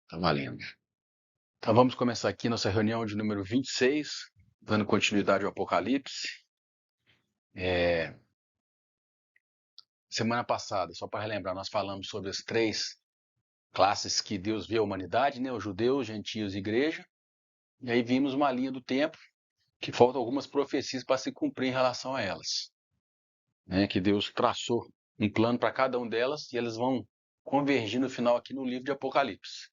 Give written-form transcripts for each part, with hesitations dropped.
Tá valendo. Então vamos começar aqui nossa reunião de número 26, dando continuidade ao Apocalipse. Semana passada, só para relembrar, nós falamos sobre as três classes que Deus vê a humanidade, né? Os judeus, gentios e igreja. E aí vimos uma linha do tempo que faltam algumas profecias para se cumprir em relação a elas. Né? Que Deus traçou um plano para cada uma delas e elas vão convergir no final aqui no livro de Apocalipse.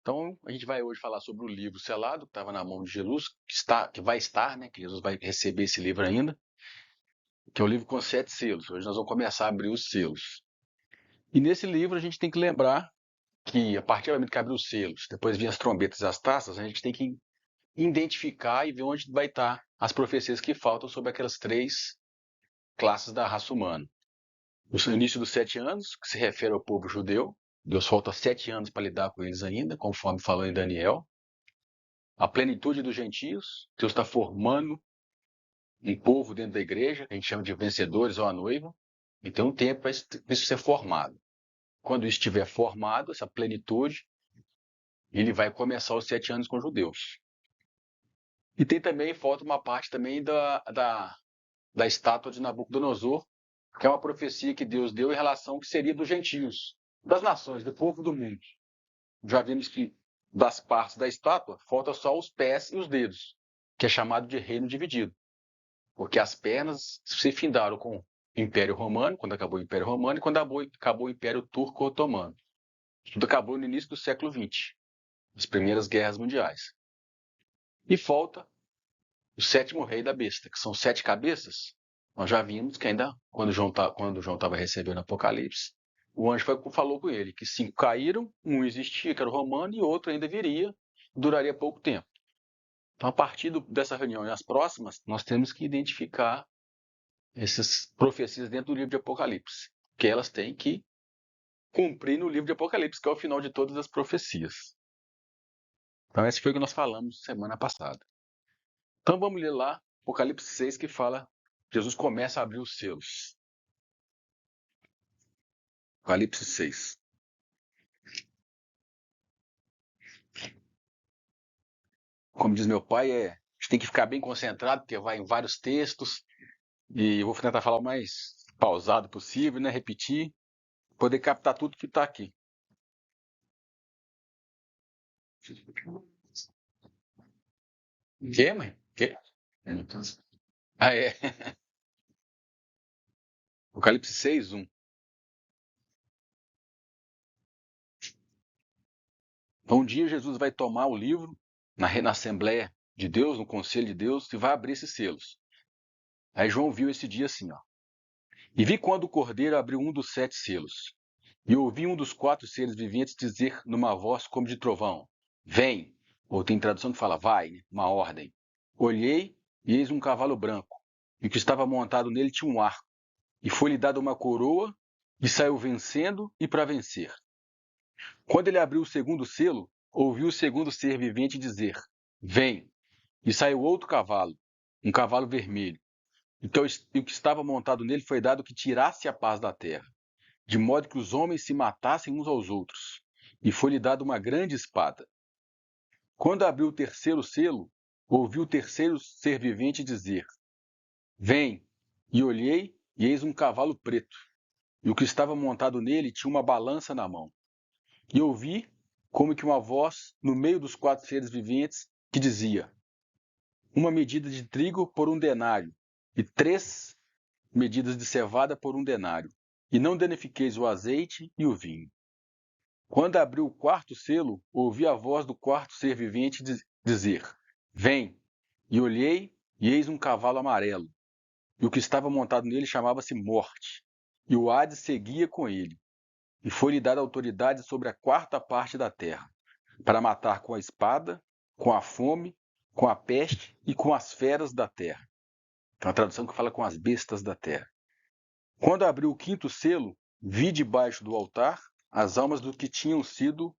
Então, a gente vai hoje falar sobre o livro selado, que estava na mão de Jesus, que vai estar, né? Que Jesus vai receber esse livro ainda, que é o livro com 7 selos. Hoje nós vamos começar a abrir os selos. E nesse livro a gente tem que lembrar que, a partir do momento que abrir os selos, depois vir as trombetas e as taças, a gente tem que identificar e ver onde vai estar as profecias que faltam sobre aquelas três classes da raça humana. No início dos 7 anos, que se refere ao povo judeu, Deus falta 7 anos para lidar com eles ainda, conforme falou em Daniel. A plenitude dos gentios, Deus está formando um povo dentro da igreja, que a gente chama de vencedores ou a noiva, e tem um tempo para isso ser formado. Quando isso estiver formado, essa plenitude, ele vai começar os 7 anos com os judeus. E tem também, falta uma parte também da estátua de Nabucodonosor, que é uma profecia que Deus deu em relação ao que seria dos gentios, das nações, do povo do mundo. Já vimos que das partes da estátua, falta só os pés e os dedos, que é chamado de reino dividido. Porque as pernas se findaram com o Império Romano, quando acabou o Império Romano, e quando acabou o Império Turco-Otomano. Tudo acabou no início do século XX, as primeiras guerras mundiais. E falta o sétimo rei da besta, que são 7 cabeças. Nós já vimos que ainda, quando João estava recebendo o Apocalipse, o anjo falou com ele que 5 caíram, um existia, que era o romano, e outro ainda viria, duraria pouco tempo. Então, a partir dessa reunião e as próximas, nós temos que identificar essas profecias dentro do livro de Apocalipse, que elas têm que cumprir no livro de Apocalipse, que é o final de todas as profecias. Então, esse foi o que nós falamos semana passada. Então, vamos ler lá Apocalipse 6, que fala, Jesus começa a abrir os selos. Apocalipse 6. Como diz meu pai, a gente tem que ficar bem concentrado, porque vai em vários textos, e eu vou tentar falar o mais pausado possível, né? Repetir, poder captar tudo que está aqui. Que, mãe? Que? Ah, é. Apocalipse 6, 1. Então, um dia Jesus vai tomar o livro na Assembleia de Deus, no Conselho de Deus, e vai abrir esses selos. Aí João viu esse dia assim, ó. E vi quando o Cordeiro abriu um dos 7 selos. E ouvi um dos 4 seres viventes dizer numa voz como de trovão, vem, ou tem tradução que fala, vai, uma ordem. Olhei, e eis um cavalo branco, e o que estava montado nele tinha um arco, e foi-lhe dada uma coroa, e saiu vencendo e para vencer. Quando ele abriu o segundo selo, ouvi o segundo ser vivente dizer, vem, e saiu outro cavalo, um cavalo vermelho. Então, e o que estava montado nele foi dado que tirasse a paz da terra, de modo que os homens se matassem uns aos outros, e foi-lhe dada uma grande espada. Quando abriu o terceiro selo, ouvi o terceiro ser vivente dizer, vem, e olhei, e eis um cavalo preto, e o que estava montado nele tinha uma balança na mão. E ouvi como que uma voz no meio dos 4 seres viventes que dizia, uma medida de trigo por 1 denário, e 3 medidas de cevada por 1 denário, e não danifiqueis o azeite e o vinho. Quando abriu o 4º selo, ouvi a voz do 4º ser vivente dizer, vem, e olhei, e eis um cavalo amarelo, e o que estava montado nele chamava-se Morte, e o Hades seguia com ele, e foi-lhe dada autoridade sobre a 4ª parte da terra, para matar com a espada, com a fome, com a peste e com as feras da terra. Tem uma tradução que fala com as bestas da terra. Quando abriu o 5º selo, vi debaixo do altar as almas dos que tinham sido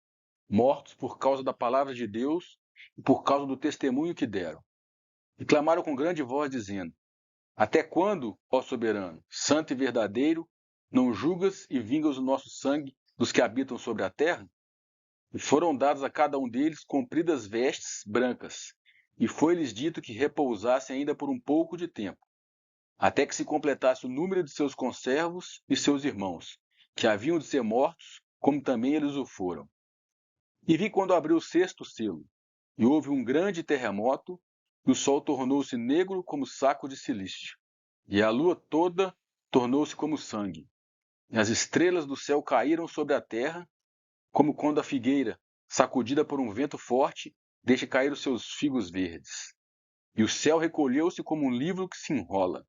mortos por causa da palavra de Deus e por causa do testemunho que deram. E clamaram com grande voz, dizendo, até quando, ó soberano, santo e verdadeiro, não julgas e vingas o nosso sangue dos que habitam sobre a terra? E foram dadas a cada um deles compridas vestes brancas, e foi-lhes dito que repousassem ainda por um pouco de tempo, até que se completasse o número de seus conservos e seus irmãos, que haviam de ser mortos, como também eles o foram. E vi quando abriu o sexto selo, e houve um grande terremoto, e o sol tornou-se negro como saco de cilício, e a lua toda tornou-se como sangue, e as estrelas do céu caíram sobre a terra, como quando a figueira, sacudida por um vento forte, deixa cair os seus figos verdes. E o céu recolheu-se como um livro que se enrola,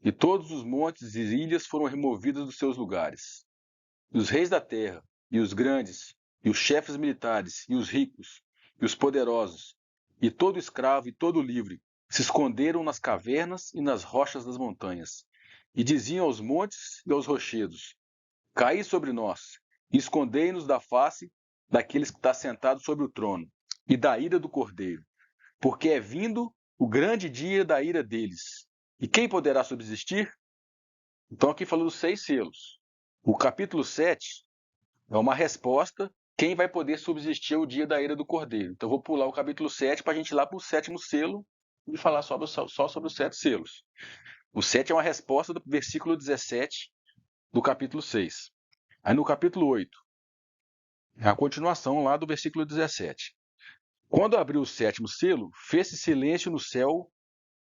e todos os montes e ilhas foram removidos dos seus lugares. E os reis da terra, e os grandes, e os chefes militares, e os ricos, e os poderosos, e todo escravo e todo livre, se esconderam nas cavernas e nas rochas das montanhas, e diziam aos montes e aos rochedos: Caí sobre nós, e escondei-nos da face daqueles que está sentado sobre o trono, e da ira do Cordeiro, porque é vindo o grande dia da ira deles. E quem poderá subsistir? Então aqui falando dos 6 selos. O capítulo 7 é uma resposta quem vai poder subsistir ao dia da ira do Cordeiro. Então eu vou pular o capítulo 7 para a gente ir lá para o 7º selo e falar só sobre os 7 selos. O 7 é uma resposta do versículo 17 do capítulo 6. Aí no capítulo 8, é a continuação lá do versículo 17. Quando abriu o 7º selo, fez-se silêncio no céu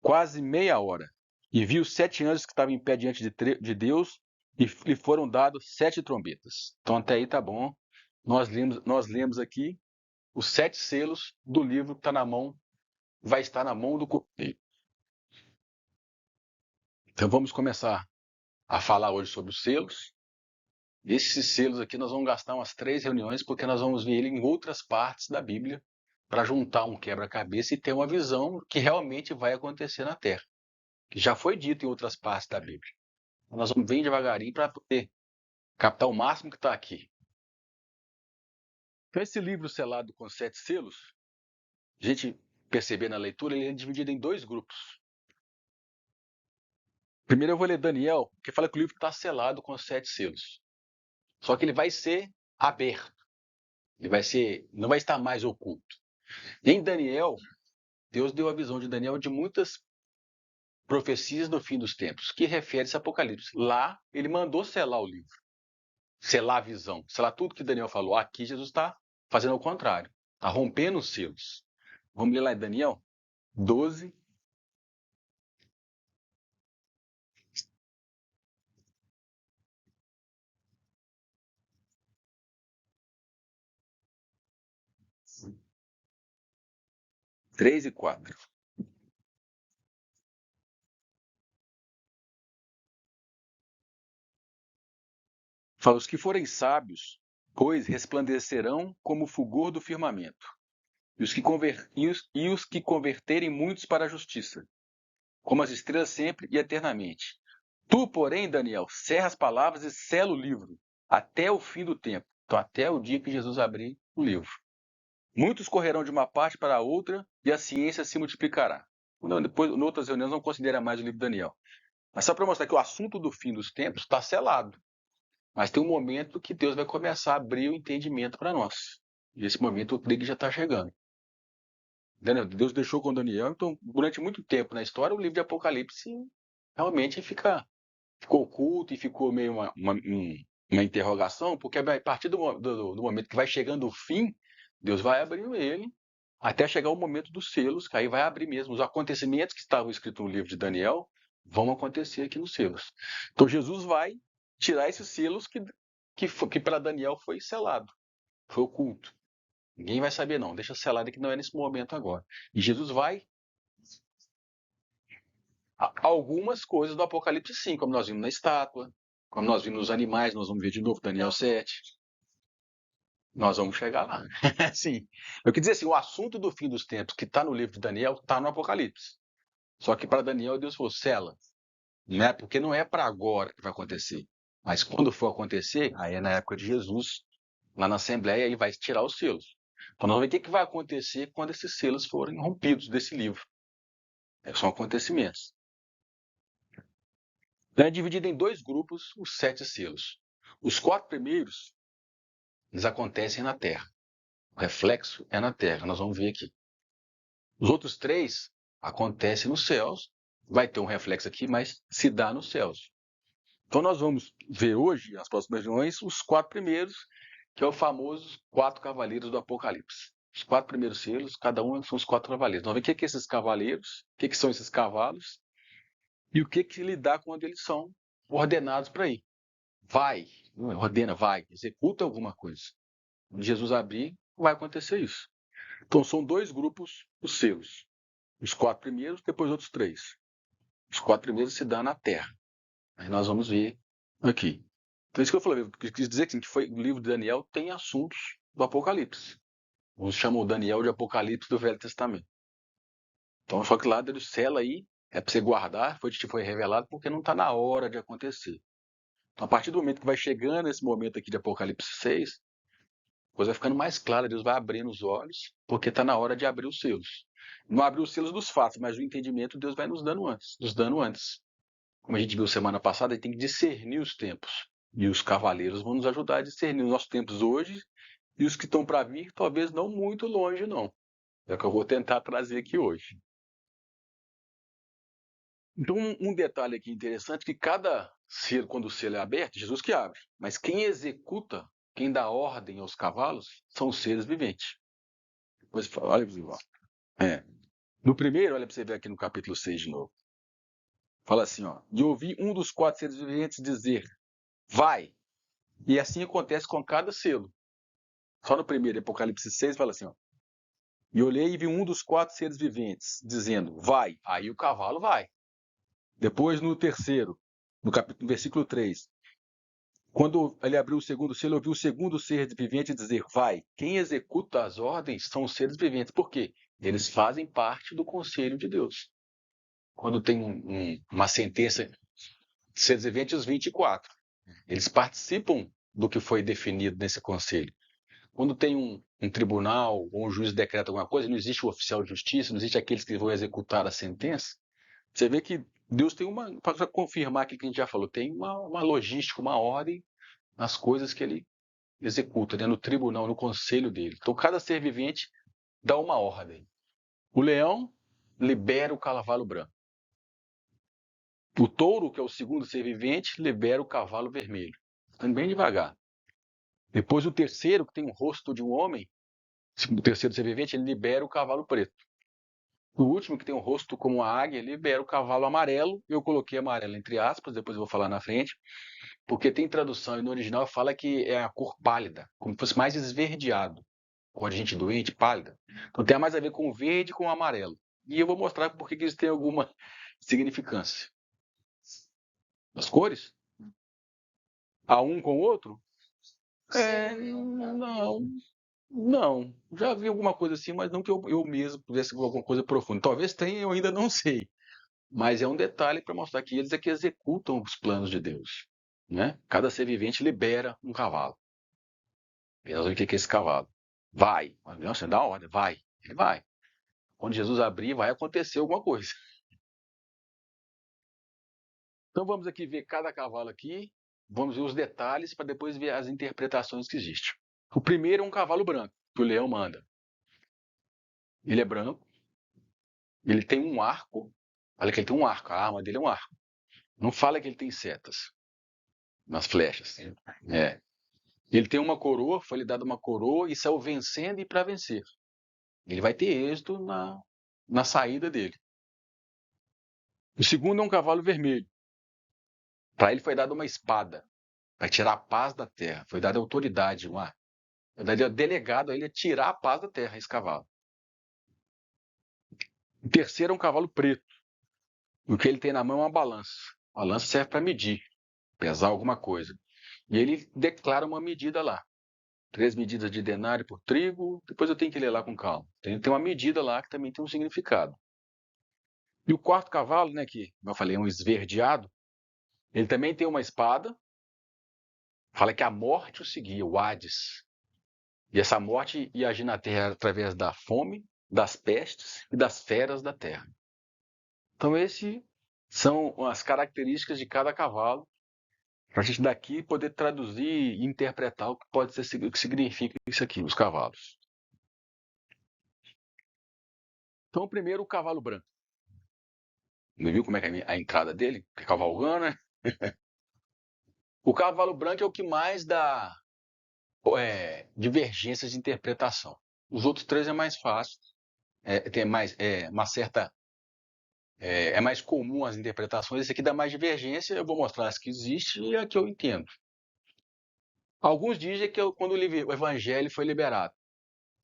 quase meia hora, e vi os 7 anjos que estavam em pé diante de Deus, e lhe foram dados 7 trombetas. Então até aí tá bom. Nós lemos aqui os 7 selos do livro que está na mão, vai estar na mão do Cordeiro. Então vamos começar a falar hoje sobre os selos. Esses selos aqui nós vamos gastar umas 3 reuniões, porque nós vamos ver ele em outras partes da Bíblia, para juntar um quebra-cabeça e ter uma visão que realmente vai acontecer na Terra, que já foi dito em outras partes da Bíblia. Então, nós vamos bem devagarinho para poder captar o máximo que está aqui. Então, esse livro selado com 7 selos, a gente perceber na leitura, ele é dividido em 2 grupos. Primeiro eu vou ler Daniel, que fala que o livro está selado com 7 selos. Só que ele vai ser aberto. Não vai estar mais oculto. Em Daniel, Deus deu a visão de Daniel de muitas profecias do fim dos tempos, que refere-se a Apocalipse. Lá, ele mandou selar o livro, selar a visão, selar tudo que Daniel falou. Aqui, Jesus está fazendo o contrário, está rompendo os selos. Vamos ler lá em Daniel 12. Três e 4. Fala, os que forem sábios, pois resplandecerão como o fulgor do firmamento, e os que converterem muitos para a justiça, como as estrelas sempre e eternamente. Tu, porém, Daniel, cerra as palavras e sela o livro, até o fim do tempo. Então, até o dia que Jesus abrir o livro. Muitos correrão de uma parte para a outra, e a ciência se multiplicará. Não, depois, em outras reuniões, não considera mais o livro de Daniel. Mas só para mostrar que o assunto do fim dos tempos está selado. Mas tem um momento que Deus vai começar a abrir o entendimento para nós. E esse momento eu creio que já está chegando. Deus deixou com Daniel, então durante muito tempo na história o livro de Apocalipse realmente ficou oculto e ficou meio uma interrogação, porque a partir do momento que vai chegando o fim, Deus vai abrindo ele até chegar o momento dos selos, que aí vai abrir mesmo. Os acontecimentos que estavam escritos no livro de Daniel vão acontecer aqui nos selos. Então Jesus vai tirar esses selos que para Daniel foi selado, foi oculto. Ninguém vai saber não, deixa selado que não é nesse momento agora. E Jesus vai algumas coisas do Apocalipse sim, como nós vimos na estátua, como nós vimos nos animais, nós vamos ver de novo Daniel 7. Nós vamos chegar lá. Sim. Eu quis dizer assim, o assunto do fim dos tempos que está no livro de Daniel está no Apocalipse. Só que para Daniel Deus falou, sela, né? Porque não é para agora que vai acontecer. Mas quando for acontecer, aí é na época de Jesus, lá na Assembleia, ele vai tirar os selos. Então nós vamos ver o que vai acontecer quando esses selos forem rompidos desse livro. São acontecimentos. Então é dividido em 2 grupos os 7 selos. Os 4 primeiros, eles acontecem na Terra. O reflexo é na terra, nós vamos ver aqui. Os outros 3 acontecem nos céus, vai ter um reflexo aqui, mas se dá nos céus. Então nós vamos ver hoje, nas próximas reuniões, os 4 primeiros, que é o famoso 4 cavaleiros do Apocalipse. Os 4 primeiros selos, cada um são os 4 cavaleiros. Vamos ver o que é esses cavaleiros, o que são esses cavalos, e o que lidar quando eles são ordenados para ir. Vai, ordena, vai, executa alguma coisa. Quando Jesus abrir, vai acontecer isso. Então são 2 grupos, os selos. Os 4 primeiros, depois outros 3. Os 4 primeiros se dá na terra. Aí nós vamos ver aqui. Então isso que eu falei, eu quis dizer que o livro de Daniel tem assuntos do Apocalipse. Uns chamam Daniel de Apocalipse do Velho Testamento. Então só que lá ele sela aí, é para você guardar, foi revelado porque não está na hora de acontecer. Então a partir do momento que vai chegando esse momento aqui de Apocalipse 6, a coisa vai ficando mais clara, Deus vai abrindo os olhos, porque está na hora de abrir os selos. Não abrir os selos dos fatos, mas o entendimento Deus vai nos dando antes. Como a gente viu semana passada, ele tem que discernir os tempos. E os cavaleiros vão nos ajudar a discernir os nossos tempos hoje e os que estão para vir, talvez não muito longe, não. É o que eu vou tentar trazer aqui hoje. Então, um detalhe aqui interessante, que cada selo, quando o selo é aberto, Jesus que abre. Mas quem executa, quem dá ordem aos cavalos, são os seres viventes. Depois, olha para você. No primeiro, olha para você ver aqui no capítulo 6 de novo. Fala assim, ó. E ouvi um dos 4 seres viventes dizer, vai. E assim acontece com cada selo. Só no primeiro, Apocalipse 6, fala assim, ó. E olhei e vi um dos 4 seres viventes, dizendo, vai. Aí o cavalo vai. Depois, no terceiro, no versículo 3, quando ele abriu o segundo selo, eu vi o segundo ser vivente dizer, vai. Quem executa as ordens são os seres viventes. Por quê? Eles fazem parte do conselho de Deus. Quando tem uma sentença de seres viventes, os 24. Eles participam do que foi definido nesse conselho. Quando tem um tribunal ou um juiz decreta alguma coisa, não existe o oficial de justiça, não existe aqueles que vão executar a sentença. Você vê que Deus tem para confirmar aquilo que a gente já falou, tem uma logística, uma ordem nas coisas que ele executa, né? No tribunal, no conselho dele. Então, cada ser vivente dá uma ordem. O leão libera o cavalo branco. O touro, que é o segundo ser vivente, libera o cavalo vermelho. Está bem devagar. Depois o terceiro, que tem o rosto de um homem, o terceiro ser vivente, ele libera o cavalo preto. O último, que tem o rosto como a águia, libera o cavalo amarelo. Eu coloquei amarelo entre aspas, depois eu vou falar na frente, porque tem tradução e no original fala que é a cor pálida, como se fosse mais esverdeado. Cor de gente doente, pálida. Então tem mais a ver com o verde e com o amarelo. E eu vou mostrar por que isso tem alguma significância. As cores? A um com o outro? Não. Já vi alguma coisa assim, mas não que eu mesmo pudesse ver alguma coisa profunda. Talvez tenha, eu ainda não sei. Mas é um detalhe para mostrar que eles é que executam os planos de Deus. Né? Cada ser vivente libera um cavalo. E nós vamos ver o que é esse cavalo. Vai. Nossa, dá ordem, vai. Ele vai. Quando Jesus abrir, vai acontecer alguma coisa. Então vamos aqui ver cada cavalo aqui. Vamos ver os detalhes para depois ver as interpretações que existem. O primeiro é um cavalo branco, que o leão manda. Ele é branco. Ele tem um arco. Olha que ele tem um arco. A arma dele é um arco. Não fala que ele tem setas nas flechas. É. Ele tem uma coroa, foi lhe dada uma coroa e saiu vencendo e para vencer. Ele vai ter êxito na saída dele. O segundo é um cavalo vermelho. Para ele foi dada uma espada, para tirar a paz da terra. Foi dada autoridade, delegado a ele a tirar a paz da terra, esse cavalo. O terceiro é um cavalo preto. O que ele tem na mão é uma balança. A balança serve para medir, pesar alguma coisa. E ele declara uma medida lá. 3 medidas de denário por trigo. Depois eu tenho que ler lá com calma. Tem uma medida lá que também tem um significado. E o quarto cavalo, né, que, como eu falei, é um esverdeado, ele também tem uma espada. Fala que a morte o seguia, o Hades. E essa morte ia agir na terra através da fome, das pestes e das feras da terra. Então, esses são as características de cada cavalo, para a gente daqui poder traduzir e interpretar o que pode ser, o que significa isso aqui, os cavalos. Então, primeiro, o cavalo branco. Não viu como é que é a entrada dele? Cavalgando, né? O cavalo branco é o que mais dá divergências de interpretação. Os outros três é mais fácil, tem mais uma certa é mais comum as interpretações. Esse aqui dá mais divergência. Eu vou mostrar as que existem e a que eu entendo. Alguns dizem que quando o Evangelho foi liberado.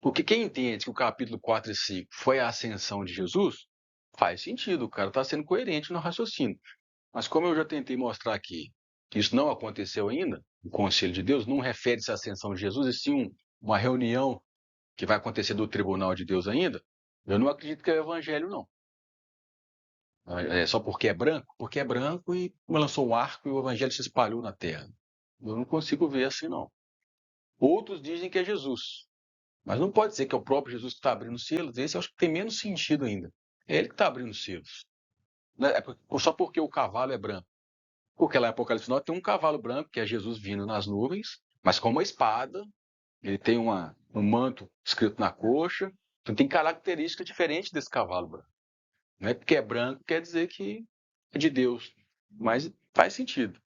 Porque quem entende que o capítulo 4 e 5 foi a ascensão de Jesus, faz sentido. O cara está sendo coerente no raciocínio. Mas como eu já tentei mostrar aqui, que isso não aconteceu ainda, o Conselho de Deus não refere-se à ascensão de Jesus, e sim uma reunião que vai acontecer do Tribunal de Deus ainda, eu não acredito que é o Evangelho, não. Só porque é branco e lançou um arco e o Evangelho se espalhou na terra. Eu não consigo ver assim, não. Outros dizem que é Jesus, mas não pode ser que é o próprio Jesus que está abrindo os selos. Esse eu acho que tem menos sentido ainda. É ele que está abrindo os selos. Só porque o cavalo é branco. Porque lá em Apocalipse 9 tem um cavalo branco, que é Jesus vindo nas nuvens, mas com uma espada. Ele tem um manto escrito na coxa. Então tem características diferentes desse cavalo branco. Não é porque é branco quer dizer que é de Deus. Mas faz sentido.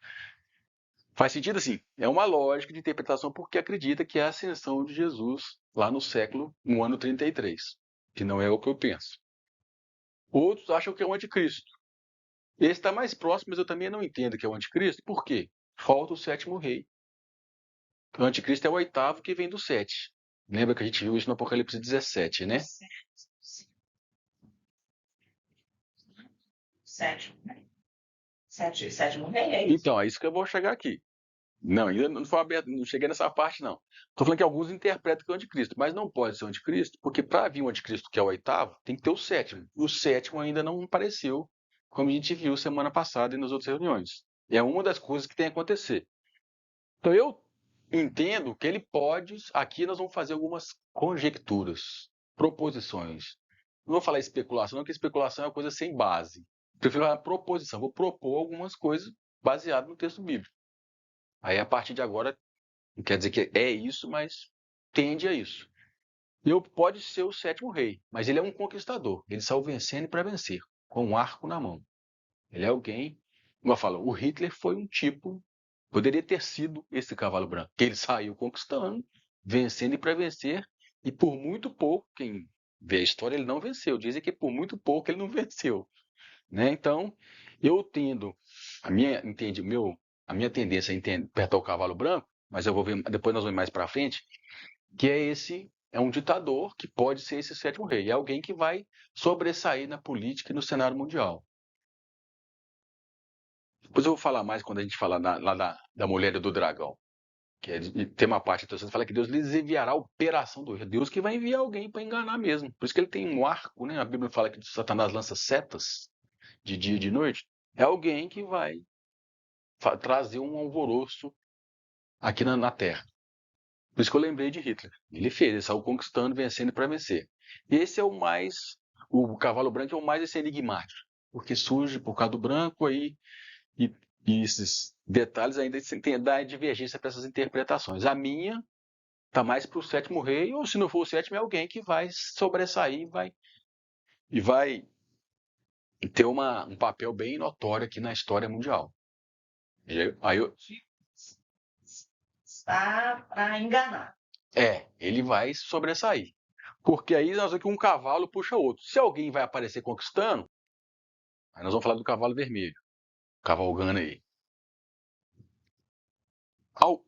Faz sentido assim. É uma lógica de interpretação porque acredita que é a ascensão de Jesus lá no ano 33. Que não é o que eu penso. Outros acham que é o anticristo. Esse está mais próximo, mas eu também não entendo que é o anticristo. Por quê? Falta o sétimo rei. O anticristo é o oitavo que vem do 7. Lembra que a gente viu isso no Apocalipse 17, né? Sétimo rei, é isso? Então, é isso que eu vou chegar aqui. Não, ainda não foi aberto, não cheguei nessa parte, não. Estou falando que alguns interpretam que é o anticristo, mas não pode ser o anticristo, porque para vir o anticristo, que é o oitavo, tem que ter o sétimo. E o sétimo ainda não apareceu, como a gente viu semana passada e nas outras reuniões. É uma das coisas que tem que acontecer. Então eu entendo que ele pode. Aqui nós vamos fazer algumas conjecturas, proposições. Não vou falar especulação, não, porque especulação é uma coisa sem base. Prefiro falar proposição. Vou propor algumas coisas baseadas no texto bíblico. Aí, a partir de agora, não quer dizer que é isso, mas tende a isso. Pode ser o sétimo rei, mas ele é um conquistador. Ele saiu vencendo para vencer, com um arco na mão. Ele é alguém, como eu falo, o Hitler foi um tipo, poderia ter sido esse cavalo branco, que ele saiu conquistando, vencendo e para vencer, e por muito pouco, quem vê a história, ele não venceu. Dizem que por muito pouco ele não venceu. Né? Então, eu tendo, a minha tendência é apertar o cavalo branco, mas eu vou ver, depois nós vamos mais para frente, que é um ditador que pode ser esse sétimo rei, é alguém que vai sobressair na política e no cenário mundial. Depois eu vou falar mais quando a gente falar lá da mulher e do dragão, tem uma parte que fala que Deus lhes enviará a operação do Deus que vai enviar alguém para enganar mesmo. Por isso que ele tem um arco, né? A Bíblia fala que Satanás lança setas de dia e de noite. É alguém que vai trazer um alvoroço aqui na Terra. Por isso que eu lembrei de Hitler. Ele saiu conquistando, vencendo para vencer. Esse é o cavalo branco é o mais esse enigmático, porque surge por causa do branco aí, e esses detalhes ainda tem dar divergência para essas interpretações. A minha está mais para o sétimo rei, ou se não for o sétimo, é alguém que vai sobressair e vai ter um papel bem notório aqui na história mundial. Aí Está para enganar. ele vai sobressair. Porque aí nós vamos que um cavalo puxa outro. Se alguém vai aparecer conquistando, aí nós vamos falar do cavalo vermelho, cavalgando aí.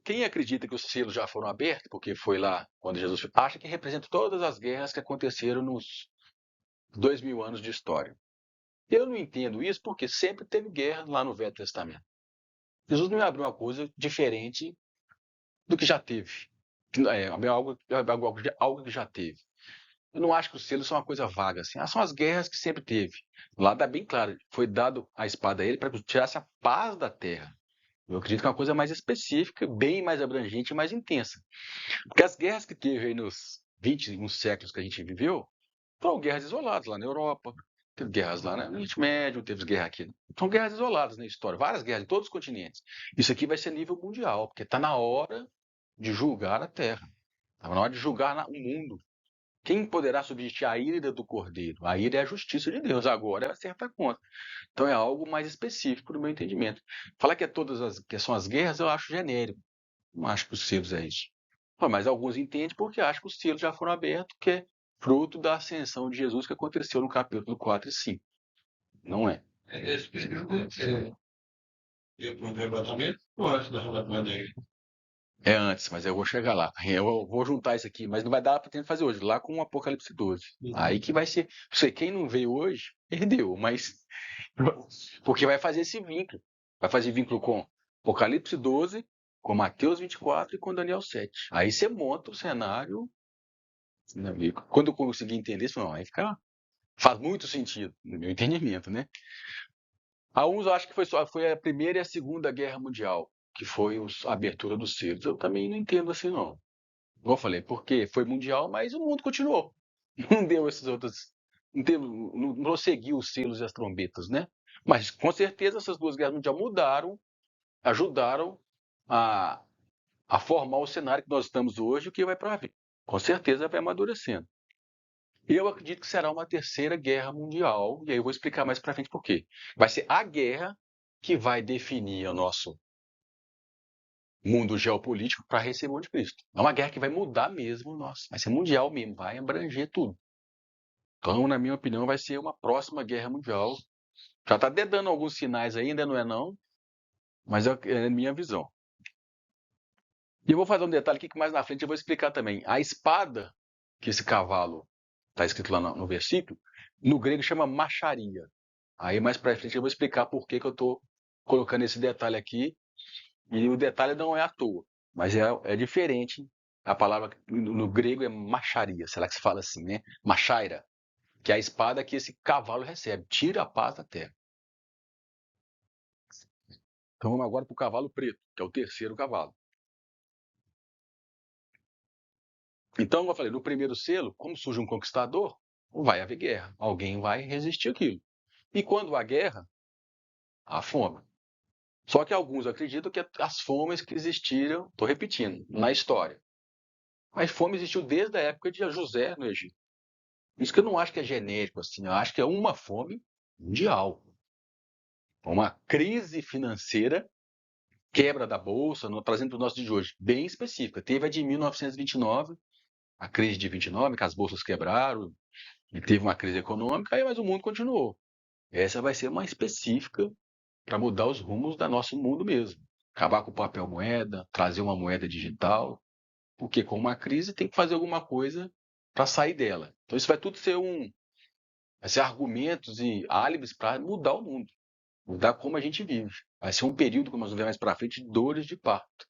Quem acredita que os selos já foram abertos, porque foi lá quando Jesus acha que representa todas as guerras que aconteceram nos 2000 anos de história. Eu não entendo isso porque sempre teve guerra lá no Velho Testamento. Jesus não abriu uma coisa diferente do que já teve. Algo que já teve. Eu não acho que os selos são uma coisa vaga, assim. São as guerras que sempre teve. Lá dá bem claro, foi dado a espada a ele para que tirasse a paz da terra. Eu acredito que é uma coisa mais específica, bem mais abrangente e mais intensa. Porque as guerras que teve aí nos 21 séculos que a gente viveu, foram guerras isoladas lá na Europa, teve guerras lá no Oriente Médio, teve guerra aqui. São guerras isoladas na história, várias guerras em todos os continentes. Isso aqui vai ser nível mundial, porque está na hora de julgar a terra. Está na hora de julgar o mundo. Quem poderá subsistir a ira do Cordeiro? A ira é a justiça de Deus, agora é acertar conta. Então é algo mais específico no meu entendimento. Falar que que são as guerras, eu acho genérico. Não acho que os selos é isso. Mas alguns entendem porque acham que os selos já foram abertos, que é fruto da ascensão de Jesus que aconteceu no capítulo 4 e 5. Não é. Esse período ia para um arrebatamento ou antes do arrebatamento da igreja? É antes, mas eu vou chegar lá. Eu vou juntar isso aqui, mas não vai dar para tentar fazer hoje, lá com o Apocalipse 12. Aí que vai ser. Você, quem não veio hoje, perdeu, mas. Porque vai fazer esse vínculo. Vai fazer vínculo com Apocalipse 12, com Mateus 24 e com Daniel 7. Aí você monta o cenário, meu amigo. Quando eu conseguir entender isso, não, aí fica. Faz muito sentido, no meu entendimento, né? Alguns acham que foi a Primeira e a Segunda Guerra Mundial, que foi a abertura dos selos. Eu também não entendo assim, não. Igual eu falei, porque foi mundial, mas o mundo continuou. Não deu esses outros. Não prosseguiu os selos e as trombetas, né? Mas com certeza essas duas guerras mundiais mudaram, ajudaram a, a formar o cenário que nós estamos hoje e o que vai para vir. Com certeza vai amadurecendo. Eu acredito que será uma terceira guerra mundial, e aí eu vou explicar mais para frente por quê. Vai ser a guerra que vai definir o nosso mundo geopolítico para receber o anticristo. É uma guerra que vai mudar mesmo, nossa, vai ser mundial mesmo, vai abranger tudo. Então, na minha opinião, vai ser uma próxima guerra mundial. Já está até dando alguns sinais aí, ainda não é não, mas é a minha visão. E eu vou fazer um detalhe aqui que mais na frente eu vou explicar também. A espada que esse cavalo está escrito lá no versículo, no grego chama macharia. Aí mais para frente eu vou explicar por que eu estou colocando esse detalhe aqui. E o detalhe não é à toa, mas é diferente. A palavra no grego é macharia, será que se fala assim, né? Machaira, que é a espada que esse cavalo recebe, tira a paz da terra. Então vamos agora para o cavalo preto, que é o terceiro cavalo. Então, como eu falei, no primeiro selo, como surge um conquistador, vai haver guerra. Alguém vai resistir aquilo. E quando há guerra, há fome. Só que alguns acreditam que as fomes que existiram, estou repetindo, na história. Mas fome existiu desde a época de José no Egito. Isso que eu não acho que é genérico, assim, eu acho que é uma fome mundial. Uma crise financeira, quebra da bolsa, trazendo para o nosso dia de hoje, bem específica. Teve a de 1929, a crise de 29, que as bolsas quebraram, e teve uma crise econômica, mas o mundo continuou. Essa vai ser uma específica para mudar os rumos do nosso mundo mesmo. Acabar com o papel moeda, trazer uma moeda digital, porque com uma crise tem que fazer alguma coisa para sair dela. Então isso vai tudo ser vai ser argumentos e álibis para mudar o mundo, mudar como a gente vive. Vai ser um período, como nós vamos ver mais para frente, de dores de parto,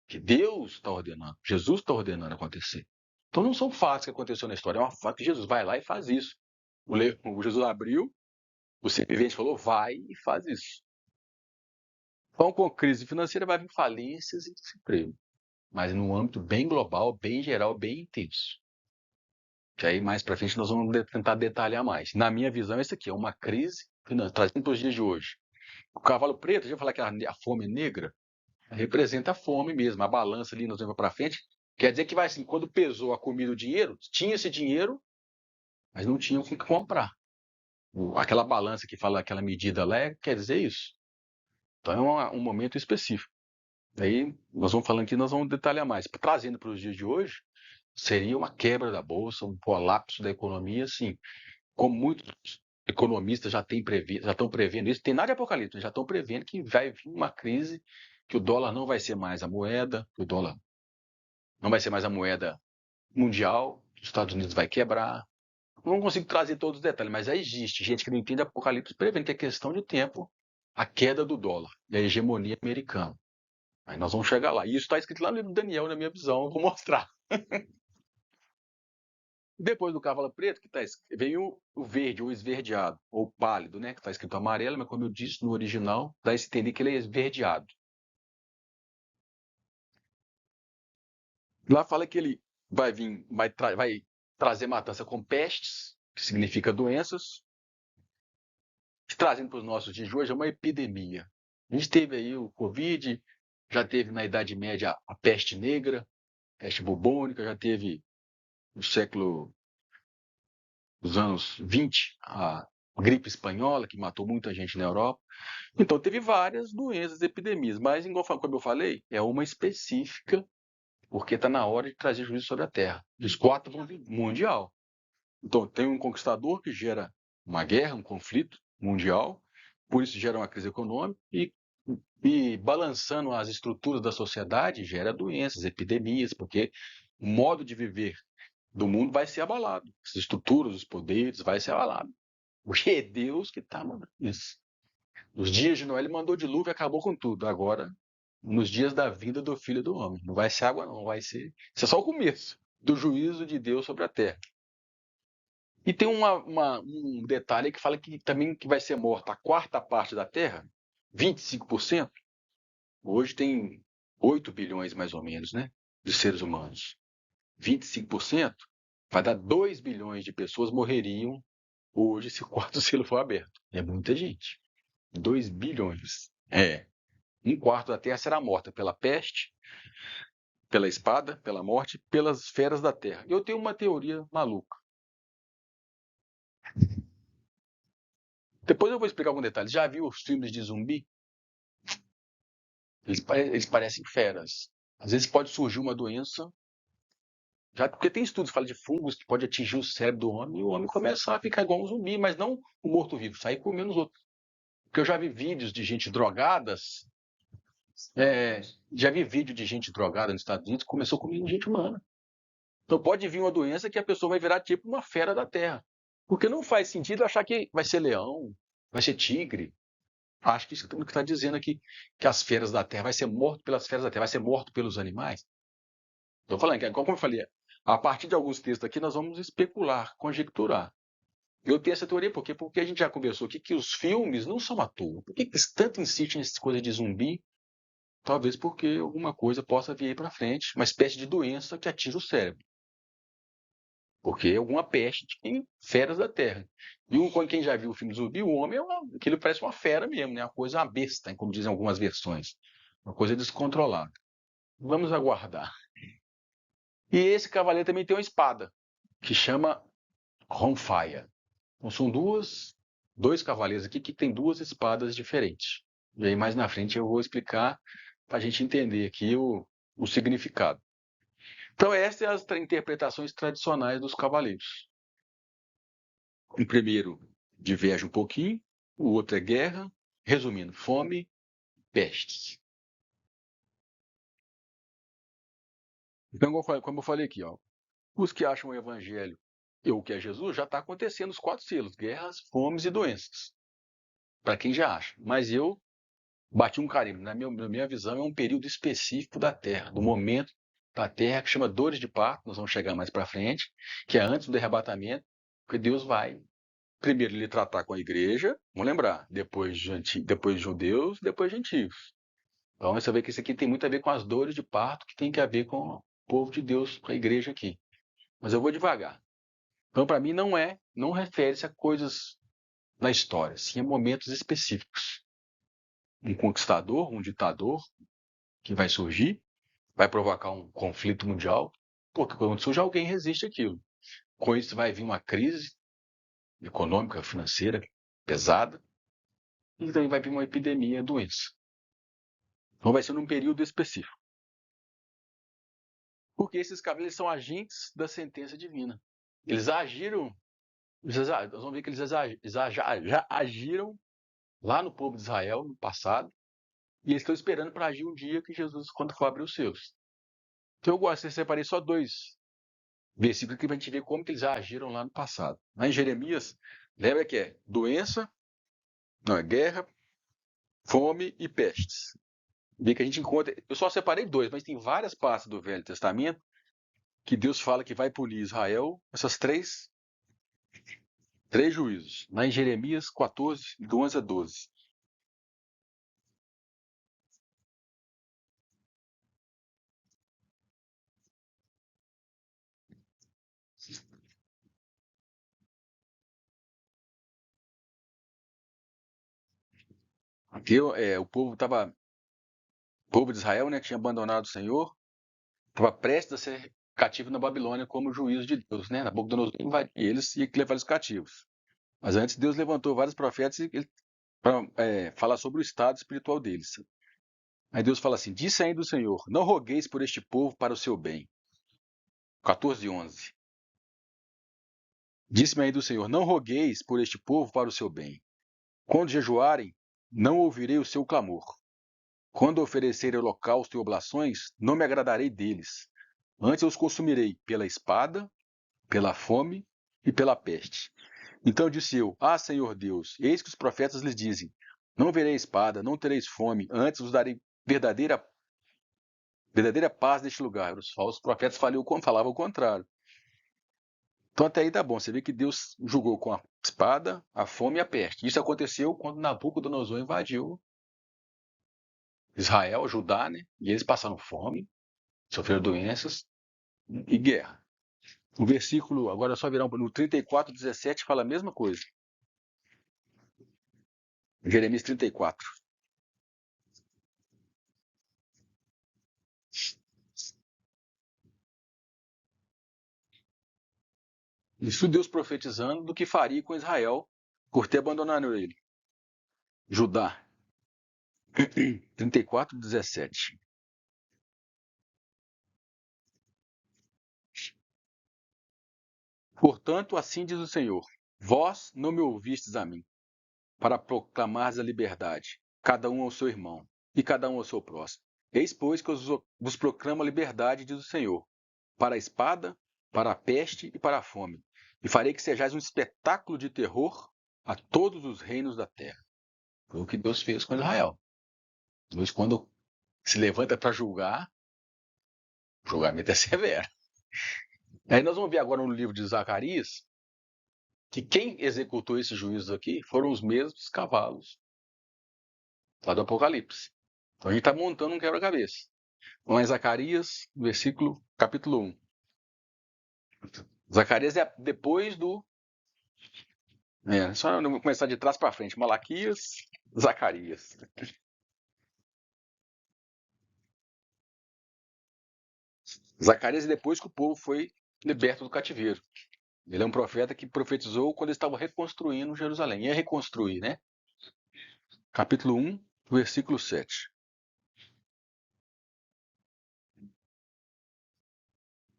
que Deus está ordenando, Jesus está ordenando acontecer. Então não são fatos que aconteceu na história, é uma fato que Jesus vai lá e faz isso. O Jesus abriu, o servente falou, vai e faz isso. Então, com crise financeira, vai vir falências e desemprego, mas num âmbito bem global, bem geral, bem intenso. Que aí mais para frente nós vamos tentar detalhar mais. Na minha visão, isso aqui é uma crise financeira, trazendo para os dias de hoje. O cavalo preto, a gente vai falar que a fome negra representa a fome mesmo, a balança ali, nós vamos para frente. Quer dizer que vai assim, quando pesou a comida, o dinheiro, tinha esse dinheiro, mas não tinha o que comprar. Aquela balança que fala aquela medida lá, quer dizer isso. Então é um momento específico. Aí nós vamos falando aqui, nós vamos detalhar mais. Trazendo para os dias de hoje, seria uma quebra da bolsa, um colapso da economia, assim, como muitos economistas já estão prevendo isso, tem nada de apocalipse, já estão prevendo que vai vir uma crise, que o dólar não vai ser mais a moeda, que o dólar não vai ser mais a moeda mundial, os Estados Unidos vai quebrar. Não consigo trazer todos os detalhes, mas já existe gente que não entende apocalipse prevendo que é questão de tempo a queda do dólar e a hegemonia americana. Aí nós vamos chegar lá. E isso está escrito lá no livro de Daniel, na minha visão, eu vou mostrar. Depois do cavalo preto, vem o verde, ou esverdeado, ou pálido, né? Que está escrito amarelo, mas como eu disse no original, dá a entender que ele é esverdeado. Lá fala que ele vai trazer matança com pestes, que significa doenças, trazendo para os nossos dias de hoje é uma epidemia. A gente teve aí o Covid, já teve na Idade Média a peste negra, peste bubônica, já teve dos anos 20, a gripe espanhola, que matou muita gente na Europa. Então, teve várias doenças, epidemias, mas, como eu falei, é uma específica, porque está na hora de trazer juízo sobre a terra. Os quatro vão vir mundial. Então, tem um conquistador que gera uma guerra, um conflito mundial, por isso gera uma crise econômica, e balançando as estruturas da sociedade, gera doenças, epidemias, porque o modo de viver do mundo vai ser abalado. As estruturas, os poderes, vai ser abalado. Porque é Deus que está mandando isso. Nos dias de Noé, ele mandou dilúvio e acabou com tudo. Agora, nos dias da vinda do Filho do Homem. Não vai ser água, não. Vai ser. Isso é só o começo do juízo de Deus sobre a terra. E tem um detalhe que fala que também que vai ser morta a quarta parte da terra, 25%. Hoje tem 8 bilhões, mais ou menos, né, de seres humanos. 25% vai dar 2 bilhões de pessoas morreriam hoje se o quarto selo for aberto. É muita gente. 2 bilhões. Um quarto da terra será morta pela peste, pela espada, pela morte, pelas feras da terra. Eu tenho uma teoria maluca. Depois eu vou explicar algum detalhe. Já viu os filmes de zumbi? Eles parecem feras. Às vezes pode surgir uma doença, porque tem estudos que falam de fungos que pode atingir o cérebro do homem e o homem começar a ficar igual um zumbi, mas não o morto-vivo, sair comendo os outros. Porque eu já vi vídeos de gente drogadas, já vi vídeo de gente drogada nos Estados Unidos que começou comendo gente humana. Então pode vir uma doença que a pessoa vai virar tipo uma fera da terra. Porque não faz sentido achar que vai ser leão, vai ser tigre. Acho que isso que está dizendo aqui, que as feras da terra vai ser morto pelas feras da terra, vai ser morto pelos animais. Estou falando que, como eu falei, a partir de alguns textos aqui nós vamos especular, conjecturar. Eu tenho essa teoria porque a gente já conversou aqui que os filmes não são à toa. Por que eles tanto insistem nessas coisas de zumbi? Talvez porque alguma coisa possa vir aí para frente, uma espécie de doença que atinge o cérebro. Porque é alguma peste tem feras da terra. E quem já viu o filme Zumbi, o homem aquilo parece uma fera mesmo, né? Uma coisa, uma besta, como dizem algumas versões. Uma coisa descontrolada. Vamos aguardar. E esse cavaleiro também tem uma espada, que chama Ronfire. Então são dois cavaleiros aqui que têm duas espadas diferentes. E aí mais na frente eu vou explicar para a gente entender aqui o significado. Então essas são as interpretações tradicionais dos cavaleiros. O primeiro diverge um pouquinho, o outro é guerra, resumindo, fome, pestes. Então, como eu falei aqui, os que acham o evangelho e o que é Jesus, já está acontecendo os 4 selos, guerras, fomes e doenças. Para quem já acha. Mas eu bati um carimbo. Na minha visão, é um período específico da Terra, do momento da Terra, que chama dores de parto, nós vamos chegar mais para frente, que é antes do arrebatamento, que Deus vai primeiro ele tratar com a igreja, vamos lembrar, depois judeus, depois gentios. Então você vê que isso aqui tem muito a ver com as dores de parto, que tem que a ver com o povo de Deus, com a igreja aqui. Mas eu vou devagar. Então, para mim, não refere-se a coisas na história, sim a momentos específicos. Um conquistador, um ditador que vai surgir, vai provocar um conflito mundial, porque quando surge alguém resiste àquilo. Com isso vai vir uma crise econômica, financeira pesada, e também vai vir uma epidemia, doença. Então vai ser num período específico. Porque esses cavaleiros são agentes da sentença divina. Eles agiram, nós vamos ver que eles já agiram lá no povo de Israel, no passado, e eles estão esperando para agir um dia que Jesus, quando for abrir os seus. Então eu separei só 2 versículos que a gente vê como que eles já agiram lá no passado. Lá em Jeremias, lembra que é doença, não é guerra, fome e pestes. Vê que a gente encontra. Eu só separei 2, mas tem várias partes do Velho Testamento que Deus fala que vai punir Israel, essas três juízos. Lá em Jeremias 14, do 11 a 12. Aqui o povo de Israel, né, tinha abandonado o Senhor, estava prestes a ser cativos na Babilônia como juízo de Deus, né? Nabucodonosor invadiu eles e levar eles cativos. Mas antes Deus levantou vários profetas para falar sobre o estado espiritual deles. Aí Deus fala assim: disse ainda o Senhor, não rogueis por este povo para o seu bem. 14:11. Disse-me ainda o Senhor, não rogueis por este povo para o seu bem. Quando jejuarem, não ouvirei o seu clamor. Quando oferecerem holocausto e oblações, não me agradarei deles. Antes eu os consumirei pela espada, pela fome e pela peste. Então disse eu, Senhor Deus, eis que os profetas lhes dizem, não verei espada, não tereis fome, antes vos darei verdadeira paz neste lugar. Os falsos profetas falavam o contrário. Então até aí tá bom, você vê que Deus julgou com a espada, a fome e a peste. Isso aconteceu quando Nabucodonosor invadiu Israel, Judá, né? E eles passaram fome, sofreram doenças e guerra. O versículo, agora é só virar no 34:17 fala a mesma coisa. Jeremias 34. Isso Deus profetizando do que faria com Israel por ter abandonado ele. Judá. 34:17. Portanto, assim diz o Senhor, vós não me ouvistes a mim, para proclamares a liberdade, cada um ao seu irmão, e cada um ao seu próximo. Eis, pois, que eu vos proclamo a liberdade, diz o Senhor, para a espada, para a peste e para a fome, e farei que sejais um espetáculo de terror a todos os reinos da terra. Foi o que Deus fez com Israel. Deus, quando se levanta para julgar, o julgamento é severo. Aí nós vamos ver agora no livro de Zacarias, que quem executou esses juízos aqui foram os mesmos cavalos lá do Apocalipse. Então a gente está montando um quebra-cabeça. Vamos lá em Zacarias, capítulo 1. Zacarias é depois do... só não vou começar de trás para frente. Malaquias, Zacarias. Zacarias é depois que o povo foi liberto do cativeiro. Ele é um profeta que profetizou quando eles estavam reconstruindo Jerusalém. Ia reconstruir, né? Capítulo 1, versículo 7.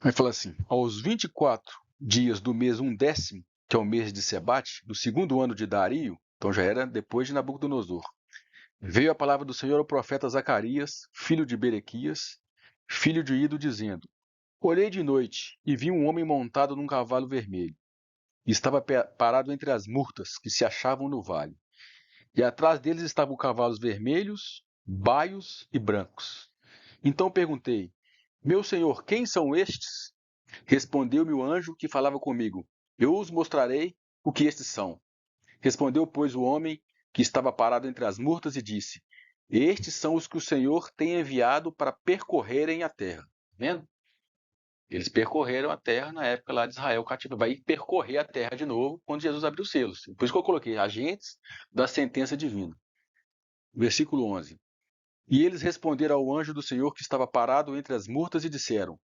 Vai falar assim: aos 24 dias do mês 1/10, que é o mês de Sebate, do segundo ano de Dario, então já era depois de Nabucodonosor, veio a palavra do Senhor ao profeta Zacarias, filho de Berequias, filho de Ido, dizendo: olhei de noite e vi um homem montado num cavalo vermelho. E estava parado entre as murtas que se achavam no vale. E atrás deles estavam cavalos vermelhos, baios e brancos. Então perguntei: meu senhor, quem são estes? Respondeu-me o anjo que falava comigo: eu os mostrarei o que estes são. Respondeu, pois, o homem que estava parado entre as murtas e disse: estes são os que o Senhor tem enviado para percorrerem a terra. Vendo? Eles percorreram a terra na época lá de Israel cativo. Vai percorrer a terra de novo quando Jesus abriu os selos. Por isso que eu coloquei agentes da sentença divina. Versículo 11. E eles responderam ao anjo do Senhor que estava parado entre as murtas e disseram: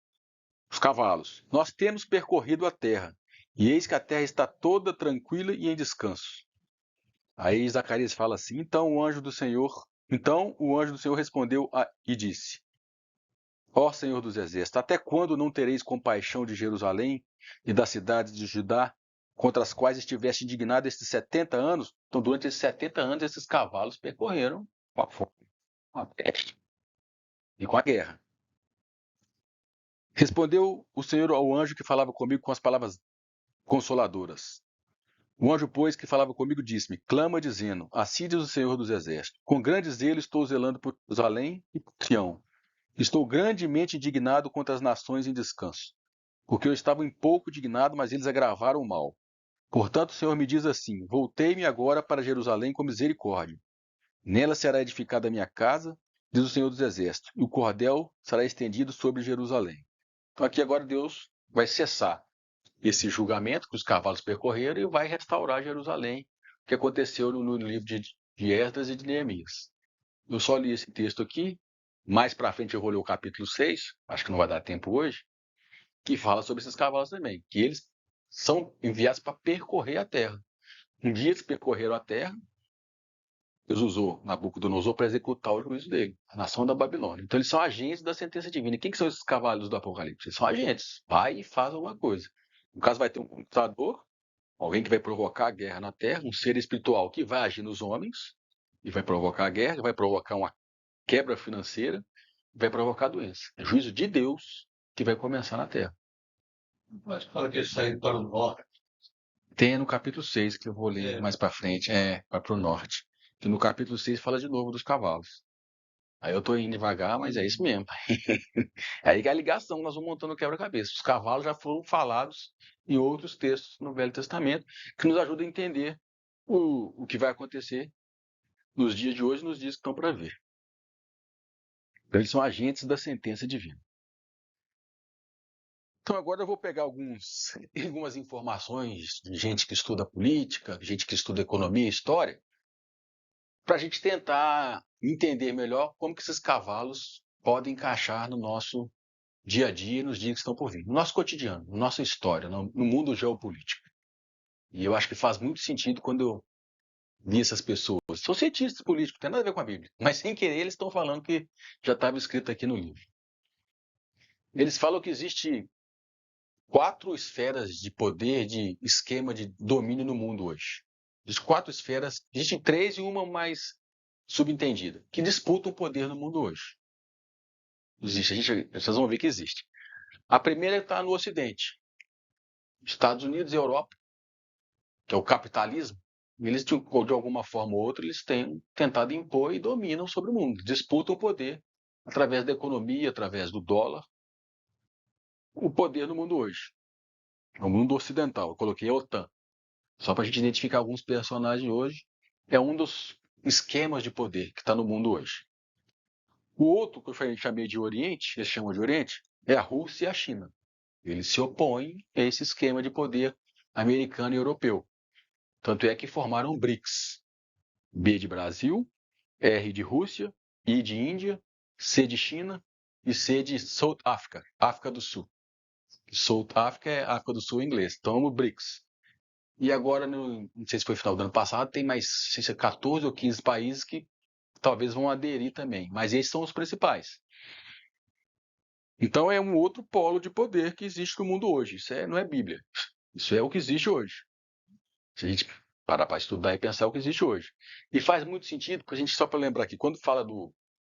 os cavalos, nós temos percorrido a terra, e eis que a terra está toda tranquila e em descanso. Aí Zacarias fala assim: então o anjo do Senhor respondeu e disse: ó Senhor dos exércitos, até quando não tereis compaixão de Jerusalém e das cidades de Judá, contra as quais estiveste indignado estes 70 anos? Então, durante esses 70 anos, esses cavalos percorreram com a fome, com a peste e com a guerra. Respondeu o Senhor ao anjo que falava comigo com as palavras consoladoras. O anjo, pois, que falava comigo, disse-me: clama, dizendo: assim diz o Senhor dos exércitos, com grande zelo estou zelando por Jerusalém e por Sião. Estou grandemente indignado contra as nações em descanso, porque eu estava um pouco indignado, mas eles agravaram o mal. Portanto, o Senhor me diz assim: voltei-me agora para Jerusalém com misericórdia. Nela será edificada a minha casa, diz o Senhor dos exércitos, e o cordel será estendido sobre Jerusalém. Então aqui agora Deus vai cessar esse julgamento que os cavalos percorreram e vai restaurar Jerusalém, o que aconteceu no livro de Esdras e de Neemias. Eu só li esse texto aqui, mais para frente eu vou ler o capítulo 6, acho que não vai dar tempo hoje, que fala sobre esses cavalos também, que eles são enviados para percorrer a terra. Um dia eles percorreram a terra, Deus usou Nabucodonosor para executar o juízo dele, a nação da Babilônia. Então eles são agentes da sentença divina. E quem que são esses cavalos do Apocalipse? Eles são agentes. Vai e faz alguma coisa. No caso, vai ter um computador, alguém que vai provocar a guerra na terra, um ser espiritual que vai agir nos homens e vai provocar a guerra, vai provocar uma quebra financeira, vai provocar doença. É juízo de Deus que vai começar na terra. Mas fala que eles saíram para o norte. Tem no capítulo 6, que eu vou ler É. mais para frente, vai para o norte. Que no capítulo 6 fala de novo dos cavalos. Aí eu tô indo devagar, mas é isso mesmo. Aí que é a ligação, nós vamos montando o quebra-cabeça. Os cavalos já foram falados em outros textos no Velho Testamento, que nos ajudam a entender o que vai acontecer nos dias de hoje e nos dias que estão para vir. Então, eles são agentes da sentença divina. Então agora eu vou pegar algumas informações de gente que estuda política, gente que estuda economia e história, para a gente tentar entender melhor como que esses cavalos podem encaixar no nosso dia a dia, nos dias que estão por vir, no nosso cotidiano, na nossa história, no mundo geopolítico. E eu acho que faz muito sentido quando eu vi essas pessoas. São cientistas políticos, não tem nada a ver com a Bíblia, mas sem querer eles estão falando que já estava escrito aqui no livro. Eles falam que existe 4 esferas de poder, de esquema de domínio no mundo hoje. Existem 4 esferas, existem 3 e uma mais subentendida, que disputam o poder no mundo hoje. Existe, vocês vão ver que existe. A primeira está no Ocidente. Estados Unidos e Europa, que é o capitalismo, eles, de alguma forma ou outra, eles têm tentado impor e dominam sobre o mundo, disputam o poder através da economia, através do dólar, o poder no mundo hoje. No mundo ocidental, eu coloquei a OTAN, só para a gente identificar alguns personagens hoje, é um dos esquemas de poder que está no mundo hoje. O outro, que eu chamei de Oriente, eles chamam de Oriente, é a Rússia e a China. Eles se opõem a esse esquema de poder americano e europeu. Tanto é que formaram o BRICS. B de Brasil, R de Rússia, I de Índia, C de China e C de South Africa, África do Sul. South Africa é África do Sul em inglês. Então, o BRICS. E agora, não sei se foi final do ano passado, tem mais 14 ou 15 países que talvez vão aderir também. Mas esses são os principais. Então, é um outro polo de poder que existe no mundo hoje. Isso não é Bíblia. Isso é o que existe hoje. Se a gente parar para estudar e pensar o que existe hoje. E faz muito sentido, porque a gente, só para lembrar aqui, quando fala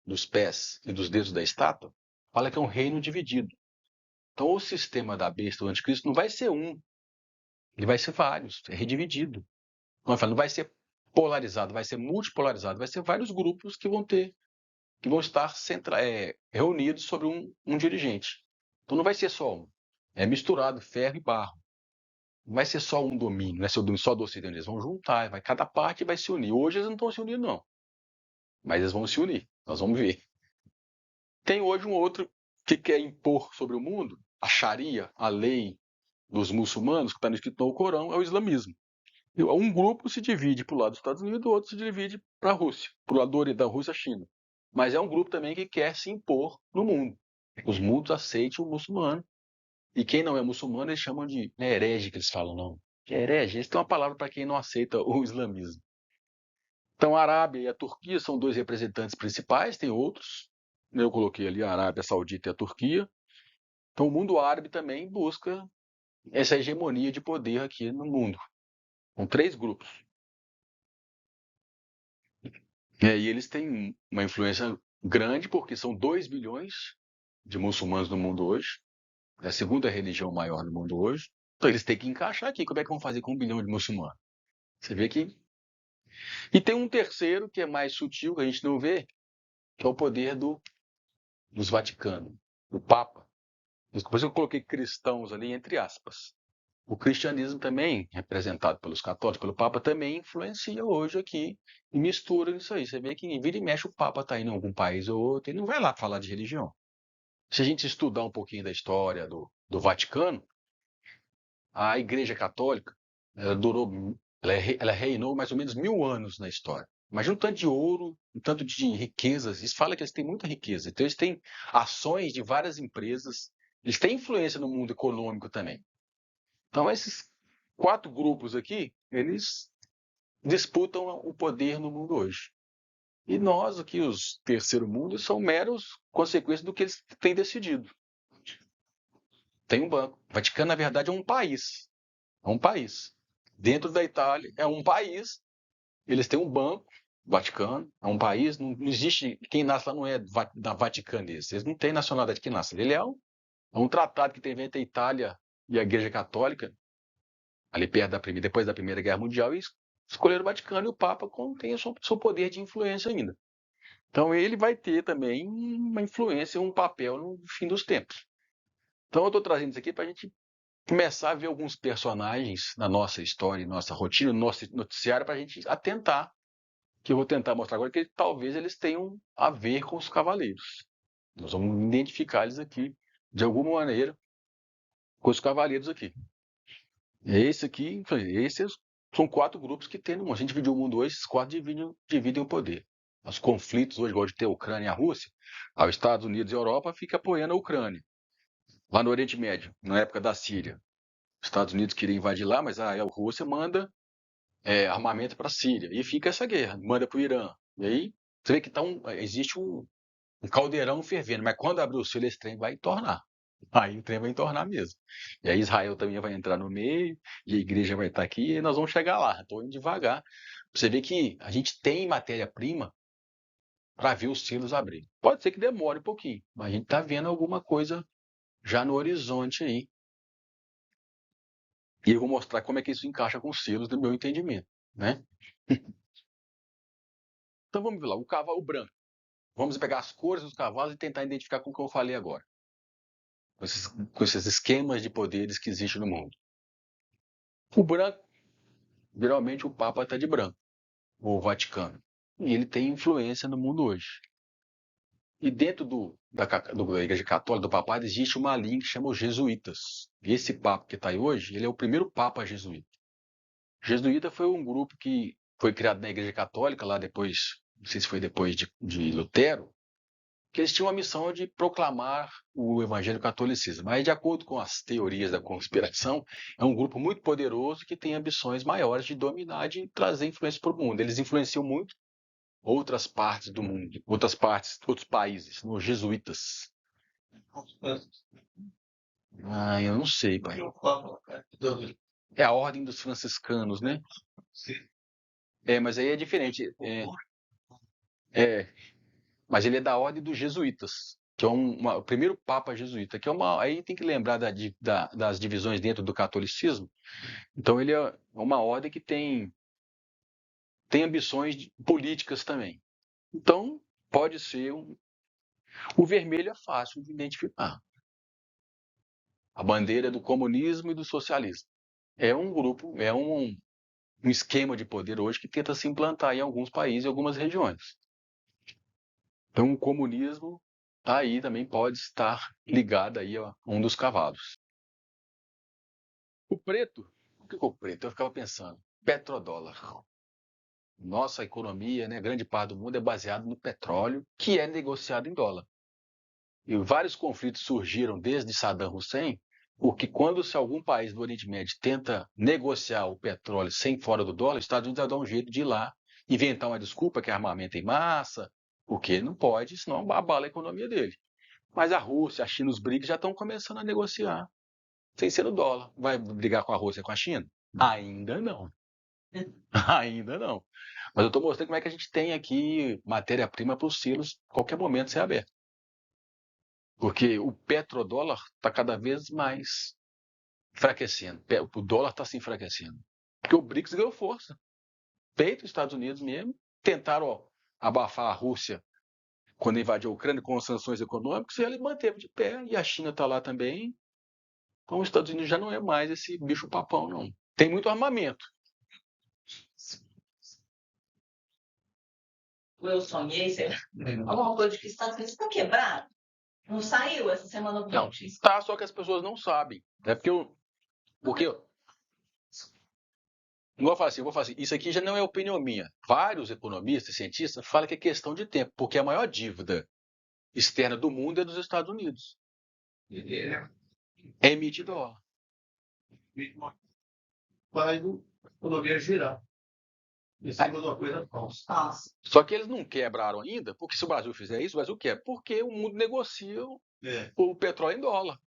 dos pés e dos dedos da estátua, fala que é um reino dividido. Então, o sistema da besta do anticristo não vai ser um, ele vai ser vários, é redividido. Não vai ser polarizado, vai ser multipolarizado, vai ser vários grupos que vão estar reunidos sobre um dirigente. Então, não vai ser só um, é misturado ferro e barro. Não vai ser só um domínio, não vai ser o domínio só do Ocidente. Eles vão juntar, cada parte vai se unir. Hoje eles não estão se unindo, não. Mas eles vão se unir, nós vamos ver. Tem hoje um outro que quer impor sobre o mundo, a Sharia, a lei dos muçulmanos, que está escrito no Corão, é o islamismo. Um grupo se divide para o lado dos Estados Unidos, o outro se divide para a Rússia, para o lado da Rússia, China. Mas é um grupo também que quer se impor no mundo. Os mundos aceitem o muçulmano. E quem não é muçulmano, eles chamam de herege, que eles falam, não. Herege, eles têm uma palavra para quem não aceita o islamismo. Então, a Arábia e a Turquia são 2 representantes principais, tem outros. Eu coloquei ali a Arábia Saudita e a Turquia. Então, o mundo árabe também busca essa hegemonia de poder aqui no mundo. Com 3 grupos. E eles têm uma influência grande, porque são 2 bilhões de muçulmanos no mundo hoje. É a segunda religião maior no mundo hoje. Então, eles têm que encaixar aqui. Como é que vão fazer com 1 bilhão de muçulmanos? Você vê que... E tem um terceiro, que é mais sutil, que a gente não vê, que é o poder dos Vaticanos, do Papa. Depois eu coloquei cristãos ali, entre aspas. O cristianismo também, representado pelos católicos, pelo Papa, também influencia hoje aqui e mistura isso aí. Você vê que vira e mexe o Papa está indo em algum país ou outro, ele não vai lá falar de religião. Se a gente estudar um pouquinho da história do Vaticano, a Igreja Católica ela reinou mais ou menos 1000 anos na história. Imagina um tanto de ouro, um tanto de riquezas. Isso fala que eles têm muita riqueza. Então, eles têm ações de várias empresas Eles têm influência no mundo econômico também. Então, esses 4 grupos aqui, eles disputam o poder no mundo hoje. E nós aqui, os terceiro mundo, são meros consequências do que eles têm decidido. Tem um banco. O Vaticano, na verdade, é um país. É um país. Dentro da Itália, é um país. Eles têm um banco, Vaticano, é um país. Não existe. Quem nasce lá não é da vaticanense. Eles não têm nacionalidade que nasce. Ele é um tratado que tem entre a Itália e a Igreja Católica, ali perto depois da Primeira Guerra Mundial, e escolheram o Vaticano e o Papa tem o seu poder de influência ainda. Então ele vai ter também uma influência, um papel no fim dos tempos. Então eu estou trazendo isso aqui para a gente começar a ver alguns personagens na nossa história, nossa rotina, no nosso noticiário, para a gente atentar, que eu vou tentar mostrar agora, que talvez eles tenham a ver com os cavaleiros. Nós vamos identificar eles aqui, de alguma maneira, com os cavaleiros aqui. Esse aqui, esses são 4 grupos que tem no mundo. A gente dividiu o mundo hoje, esses 4 dividem o poder. Os conflitos hoje, igual de ter a Ucrânia e a Rússia, os Estados Unidos e a Europa ficam apoiando a Ucrânia. Lá no Oriente Médio, na época da Síria, os Estados Unidos queriam invadir lá, mas a Rússia manda armamento para a Síria. E fica essa guerra, manda para o Irã. E aí você vê que existe um caldeirão fervendo, mas quando abrir o selo, esse trem vai entornar. Aí o trem vai entornar mesmo. E aí Israel também vai entrar no meio, e a igreja vai estar aqui, e nós vamos chegar lá. Estou indo devagar. Você vê que a gente tem matéria-prima para ver os selos abrir. Pode ser que demore um pouquinho, mas a gente está vendo alguma coisa já no horizonte aí. E eu vou mostrar como é que isso encaixa com os selos do meu entendimento, né? Então vamos ver lá, o cavalo branco. Vamos pegar as cores dos cavalos e tentar identificar com o que eu falei agora. Com esses esquemas de poderes que existem no mundo. O branco, geralmente o Papa está de branco, ou o Vaticano. E ele tem influência no mundo hoje. E dentro da Igreja Católica, do Papado, existe uma linha que chama os jesuítas. E esse Papa que está aí hoje, ele é o primeiro Papa jesuíta. Jesuíta foi um grupo que foi criado na Igreja Católica, lá depois, não sei se foi depois de Lutero, que eles tinham a missão de proclamar o evangelho catolicismo. Mas, de acordo com as teorias da conspiração, é um grupo muito poderoso que tem ambições maiores de dominar, de trazer influência para o mundo. Eles influenciam muito outras partes do mundo, outros países, os jesuítas. Eu não sei, pai. É a ordem dos franciscanos, né? Mas aí é diferente. Mas ele é da ordem dos jesuítas, que é o primeiro papa jesuíta, que aí tem que lembrar das divisões dentro do catolicismo. Então ele é uma ordem que tem ambições políticas também. Então pode ser o vermelho é fácil de identificar. A bandeira do comunismo e do socialismo. É um grupo, é um esquema de poder hoje que tenta se implantar em alguns países e algumas regiões. Então o comunismo aí também pode estar ligado aí a um dos cavalos. O preto, o que é o preto? Eu ficava pensando, petrodólar. Nossa economia, né, grande parte do mundo é baseada no petróleo, que é negociado em dólar. E vários conflitos surgiram desde Saddam Hussein, porque quando se algum país do Oriente Médio tenta negociar o petróleo sem fora do dólar, os Estados Unidos dão um jeito de ir lá, inventar uma desculpa que é armamento em massa, porque não pode, senão abala a economia dele. Mas a Rússia, a China, os BRICS já estão começando a negociar sem ser o dólar. Vai brigar com a Rússia e com a China? Ainda não. Ainda não. Mas eu estou mostrando como é que a gente tem aqui matéria-prima para os silos, a qualquer momento ser aberto. Porque o petrodólar está cada vez mais enfraquecendo. O dólar está se enfraquecendo. Porque o BRICS ganhou força. Feito os Estados Unidos mesmo, tentaram abafar a Rússia quando invadiu a Ucrânia com as sanções econômicas, e ele manteve de pé, e a China está lá também. Então os Estados Unidos já não é mais esse bicho papão, não. Tem muito armamento. Eu sonhei, sei lá, alguma coisa de que os Estados Unidos está quebrado. Não saiu essa semana Não, tá, só que as pessoas não sabem. É porque eu vou falar assim, isso aqui já não é opinião minha. Vários economistas, cientistas, falam que é questão de tempo, porque a maior dívida externa do mundo é dos Estados Unidos. emite dólar. Faz a economia girar. Em cima de uma coisa falsa. Nossa. Só que eles não quebraram ainda, porque se o Brasil fizer isso, o Brasil quebra. Porque o mundo negocia É. o petróleo em dólar.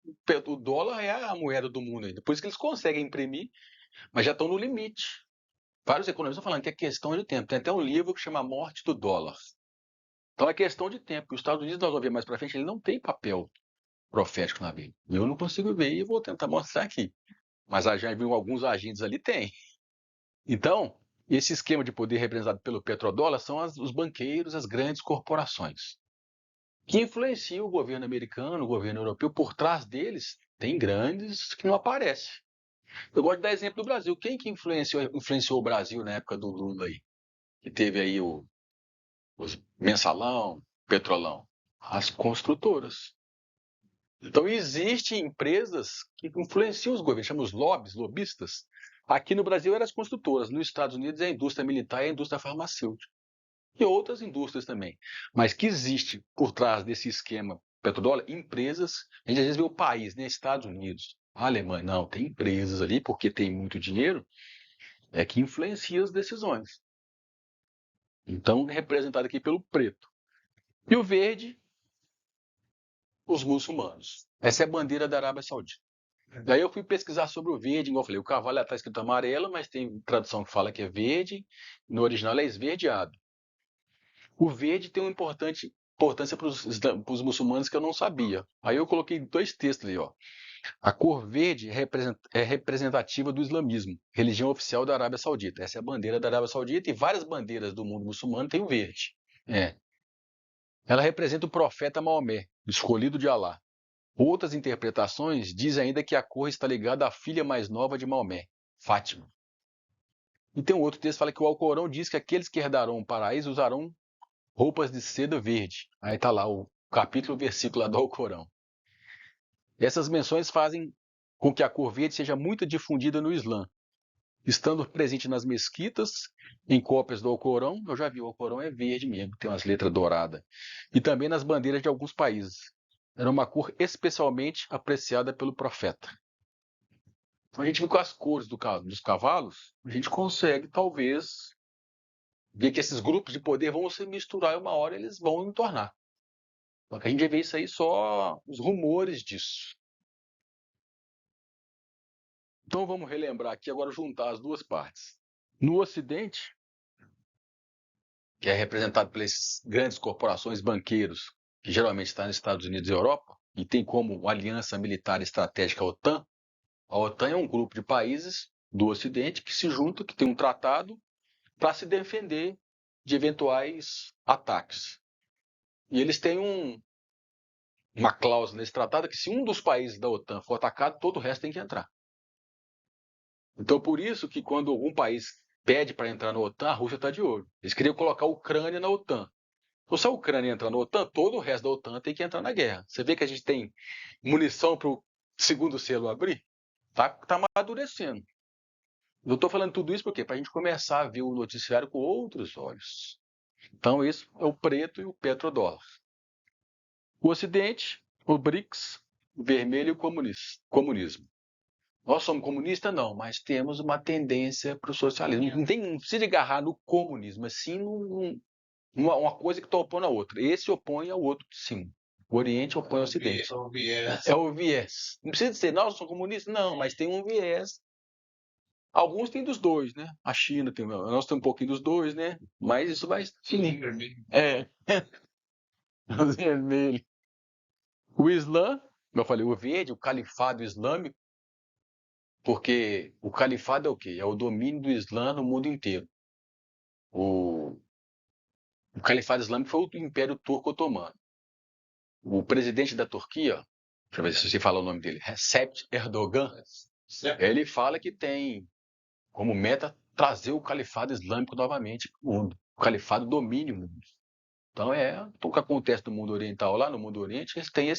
O dólar é a moeda do mundo ainda. Por isso que eles conseguem imprimir, mas já estão no limite. Vários economistas estão falando que é questão de tempo. Tem até um livro que chama A Morte do Dólar. Então é questão de tempo. Os Estados Unidos, nós vamos ver mais para frente, ele não tem papel profético na Bíblia. Eu não consigo ver e vou tentar mostrar aqui. Mas já viu alguns agentes ali, tem. Então, esse esquema de poder representado pelo petrodólar são os banqueiros, as grandes corporações, que influenciam o governo americano, o governo europeu. Por trás deles, tem grandes que não aparecem. Eu gosto de dar exemplo do Brasil. Quem que influenciou o Brasil na época do Lula aí? Que teve aí os mensalão, petrolão? As construtoras. Então, existem empresas que influenciam os governos, chamamos lobbies, lobistas. Aqui no Brasil eram as construtoras, nos Estados Unidos é a indústria militar e a indústria farmacêutica. E outras indústrias também. Mas que existe por trás desse esquema petrodólar, empresas, a gente às vezes vê o país, né? Estados Unidos, a Alemanha, não, tem empresas ali, porque tem muito dinheiro, que influencia as decisões. Então, representado aqui pelo preto. E o verde, os muçulmanos. Essa é a bandeira da Arábia Saudita. Daí eu fui pesquisar sobre o verde, igual eu falei, o cavalo está escrito amarelo, mas tem tradução que fala que é verde, no original é esverdeado. O verde tem uma importância para os muçulmanos que eu não sabia. Aí eu coloquei 2 textos ali, ó. A cor verde é representativa do islamismo, religião oficial da Arábia Saudita. Essa é a bandeira da Arábia Saudita e várias bandeiras do mundo muçulmano têm o verde. Ela representa o profeta Maomé, escolhido de Alá. Outras interpretações dizem ainda que a cor está ligada à filha mais nova de Maomé, Fátima. E tem um outro texto que fala que o Alcorão diz que aqueles que herdarão o paraíso usarão roupas de seda verde. Aí está lá o capítulo, o versículo lá do Alcorão. Essas menções fazem com que a cor verde seja muito difundida no Islã, estando presente nas mesquitas, em cópias do Alcorão. Eu já vi, o Alcorão é verde mesmo, tem umas letras douradas. E também nas bandeiras de alguns países. Era uma cor especialmente apreciada pelo profeta. Então a gente vê com as cores dos cavalos, a gente consegue talvez ver que esses grupos de poder vão se misturar e uma hora eles vão entornar. Só que a gente vê isso aí só os rumores disso. Então vamos relembrar aqui agora, juntar as duas partes. No Ocidente, que é representado pelas grandes corporações banqueiros, que geralmente está nos Estados Unidos e Europa, e tem como aliança militar estratégica a OTAN. A OTAN é um grupo de países do Ocidente que se juntam, que tem um tratado para se defender de eventuais ataques. E eles têm uma cláusula nesse tratado que se um dos países da OTAN for atacado, todo o resto tem que entrar. Então, por isso que quando algum país pede para entrar na OTAN, a Rússia está de olho. Eles queriam colocar a Ucrânia na OTAN. Então, se a Ucrânia entrar na OTAN, todo o resto da OTAN tem que entrar na guerra. Você vê que a gente tem munição para o segundo selo abrir? Tá amadurecendo. Eu estou falando tudo isso porque para a gente começar a ver o noticiário com outros olhos. Então, isso é o preto e o petrodólar. O Ocidente, o BRICS, o vermelho e o comunismo. Nós somos comunistas? Não, mas temos uma tendência para o socialismo. Não precisa agarrar no comunismo, mas sim uma coisa que está opondo a outra. Esse opõe ao outro, sim. O Oriente opõe ao Ocidente. É o viés. Não precisa dizer, nós somos comunistas? Não, mas tem um viés. Alguns têm dos dois, né? A China tem, nós temos um pouquinho dos dois, né? Mas isso vai finir. É. O vermelho. O Islã, como eu falei, o verde, o califado islâmico, porque o califado é o quê? É o domínio do Islã no mundo inteiro. O califado islâmico foi o Império Turco Otomano. O presidente da Turquia, deixa eu ver se você fala o nome dele, Recep Erdogan, ele fala que tem como meta trazer o califado islâmico novamente para o mundo. O califado domine o mundo. Então o que acontece no mundo oriental, lá no mundo oriente, eles têm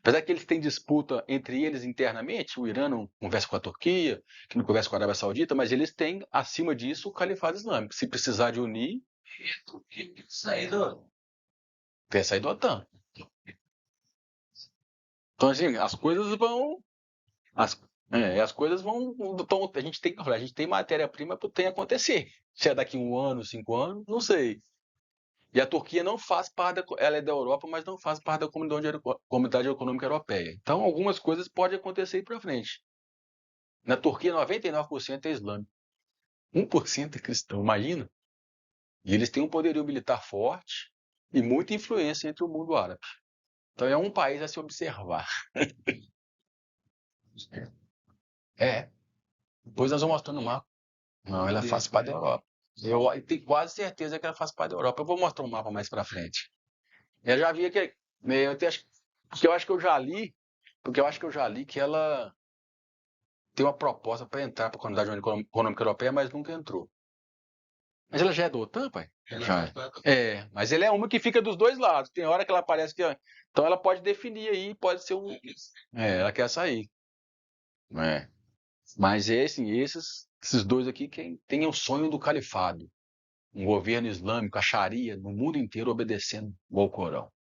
apesar que eles têm disputa entre eles internamente, o Irã não conversa com a Turquia, que não conversa com a Arábia Saudita, mas eles têm, acima disso, o califado islâmico. Se precisar de unir, quer sair da OTAN. Então, assim, as coisas vão. As coisas vão. Então, a gente tem matéria-prima para o tem acontecer. Se é daqui 1 ano, 5 anos, não sei. E a Turquia não faz parte, ela é da Europa, mas não faz parte da Comunidade Econômica Europeia. Então, algumas coisas podem acontecer para frente. Na Turquia, 99% é islâmico. 1% é cristão, imagina? E eles têm um poderio militar forte e muita influência entre o mundo árabe. Então, é um país a se observar. É. Depois nós vamos mostrando o mapa. Não, ela faz parte da Europa. Eu tenho quase certeza que ela faz parte da Europa. Eu vou mostrar um mapa mais para frente. Eu já vi que. Porque eu acho que eu já li. Porque eu acho que eu já li que ela tem uma proposta para entrar para a Comunidade Econômica Europeia, mas nunca entrou. Mas ela já é da OTAN, pai? Já. É, mas ela é uma que fica dos dois lados. Tem hora que ela aparece que. Então ela pode definir aí, pode ser um. Ela quer sair. É. Mas esses dois aqui têm o sonho do califado. Um governo islâmico, a Sharia, no mundo inteiro obedecendo ao Corão.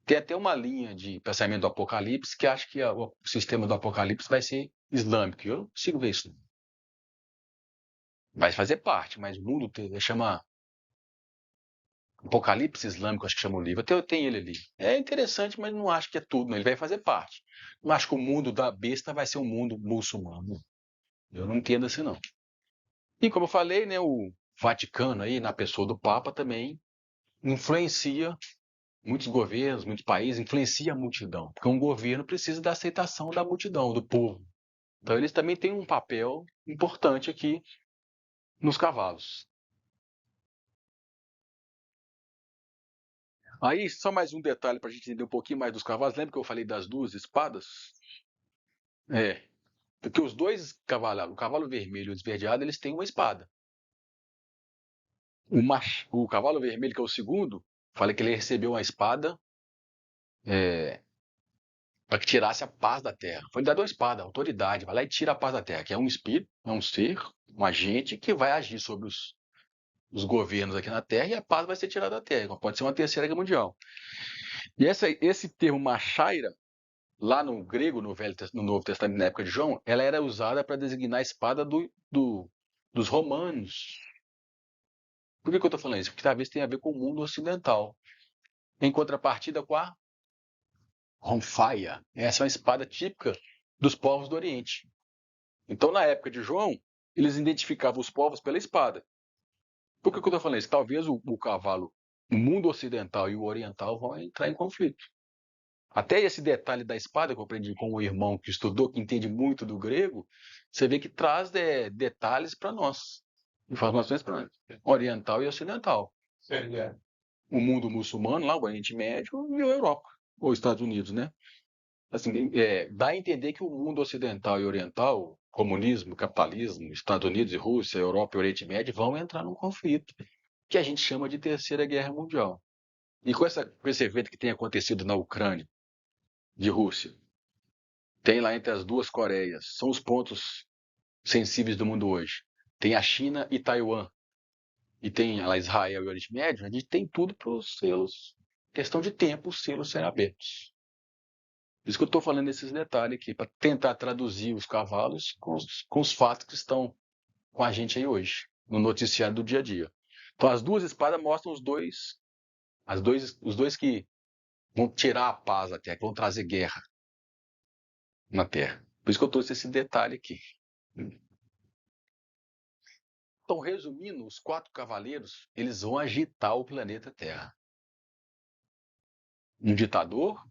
Tem até uma linha de pensamento do Apocalipse que acha que o sistema do Apocalipse vai ser islâmico. Eu não consigo ver isso. Vai fazer parte, mas o mundo inteiro chama Apocalipse Islâmico, acho que chama o livro. Até eu tenho ele ali. É interessante, mas não acho que é tudo. Não. Ele vai fazer parte. Não acho que o mundo da besta vai ser um mundo muçulmano. Eu não entendo assim, não. E como eu falei, né, o Vaticano aí, na pessoa do Papa, também influencia muitos governos, muitos países, influencia a multidão. Porque um governo precisa da aceitação da multidão, do povo. Então eles também têm um papel importante aqui nos cavalos. Aí, só mais um detalhe para a gente entender um pouquinho mais dos cavalos. Lembra que eu falei das duas espadas? É, porque os dois cavalos, o cavalo vermelho e o esverdeado, eles têm uma espada. O cavalo vermelho, que é o segundo, falei que ele recebeu uma espada para que tirasse a paz da terra. Foi dado uma espada, a autoridade, vai lá e tira a paz da terra, que é um espírito, é um ser, um agente que vai agir sobre os governos aqui na terra e a paz vai ser tirada da terra. Então, pode ser uma terceira guerra mundial. E esse termo machaira, lá no grego, no Novo Testamento, na época de João, ela era usada para designar a espada dos romanos. Por que eu estou falando isso? Porque talvez tenha a ver com o mundo ocidental. Em contrapartida com a ronfaia. Essa é uma espada típica dos povos do Oriente. Então, na época de João, eles identificavam os povos pela espada. Por que eu estou falando isso? Talvez o cavalo, o mundo ocidental e o oriental vão entrar em conflito. Até esse detalhe da espada que eu aprendi com o irmão que estudou, que entende muito do grego, você vê que traz detalhes para nós, informações para nós, oriental e ocidental. O mundo muçulmano, lá o Oriente Médio e a Europa, ou Estados Unidos, né? Assim, dá a entender que o mundo ocidental e oriental, comunismo, capitalismo, Estados Unidos e Rússia, Europa e Oriente Médio, vão entrar num conflito que a gente chama de Terceira Guerra Mundial. E com esse evento que tem acontecido na Ucrânia, de Rússia, tem lá entre as duas Coreias, são os pontos sensíveis do mundo hoje. Tem a China e Taiwan, e tem lá Israel e Oriente Médio, a gente tem tudo para os selos, questão de tempo, os selos serem abertos. Por isso que eu estou falando desses detalhes aqui, para tentar traduzir os cavalos com os fatos que estão com a gente aí hoje, no noticiário do dia a dia. Então, as duas espadas mostram os dois que vão tirar a paz da terra, que vão trazer guerra na terra. Por isso que eu trouxe esse detalhe aqui. Então, resumindo, os 4 cavaleiros, eles vão agitar o planeta Terra. Um ditador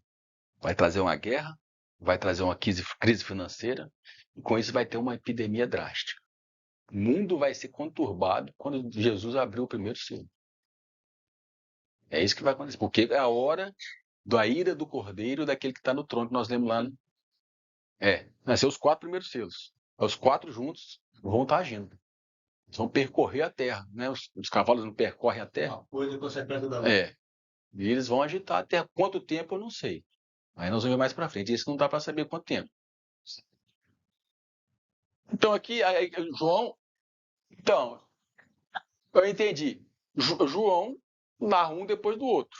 vai trazer uma guerra, vai trazer uma crise financeira, e com isso vai ter uma epidemia drástica. O mundo vai ser conturbado quando Jesus abrir o primeiro selo. É isso que vai acontecer, porque é a hora da ira do cordeiro, daquele que está no trono, que nós lemos lá. Vai ser os 4 primeiros selos. Os 4 juntos vão estar agindo. Eles vão percorrer a terra, né? Os cavalos não percorrem a terra. Coisa consequência da lei. E eles vão agitar a terra. Quanto tempo eu não sei. Aí nós vamos ver mais para frente. Isso não dá para saber quanto tempo. Então aqui, João. Então, eu entendi. João narra um depois do outro.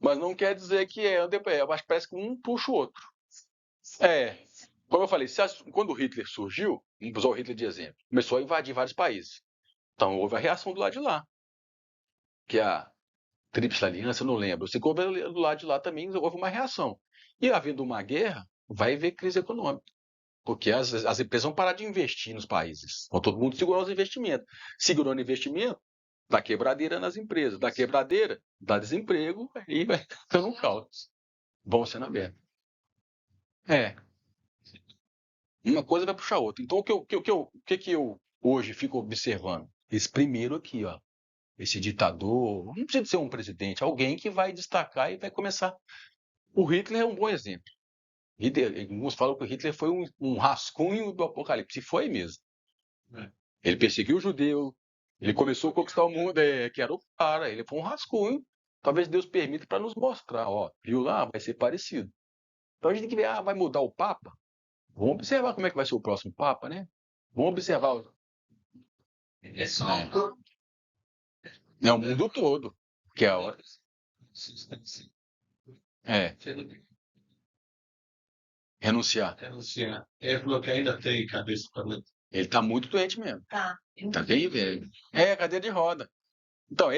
Mas não quer dizer que mas parece que um puxa o outro. Como eu falei, quando o Hitler surgiu, vamos usar o Hitler de exemplo, começou a invadir vários países. Então houve a reação do lado de lá, que é a Tríplice Aliança, eu não lembro. Se houve do lado de lá também houve uma reação. E havendo uma guerra, vai haver crise econômica. Porque as empresas vão parar de investir nos países. Então, todo mundo segurou os investimentos. Segurando investimento, dá quebradeira nas empresas. Dá quebradeira, dá desemprego e vai ficando um caos. Vão sendo abertos. Uma coisa vai puxar a outra. Então, o que eu hoje fico observando? Esse primeiro aqui, ó. Esse ditador, não precisa ser um presidente, alguém que vai destacar e vai começar. O Hitler é um bom exemplo. Alguns falam que o Hitler foi um rascunho do Apocalipse. E foi mesmo. Ele perseguiu o judeu, ele começou a conquistar o mundo, que era o cara, ele foi um rascunho. Talvez Deus permita para nos mostrar, ó, viu lá, vai ser parecido. Então a gente tem que ver, vai mudar o Papa? Vamos observar como é que vai ser o próximo Papa, né? Vamos observar. É só É o mundo todo, que é a hora. Renunciar. Ele falou que ainda tem cabeça para ler. Ele está muito doente mesmo. Tá. Tá bem velho. Cadeira de roda. Então,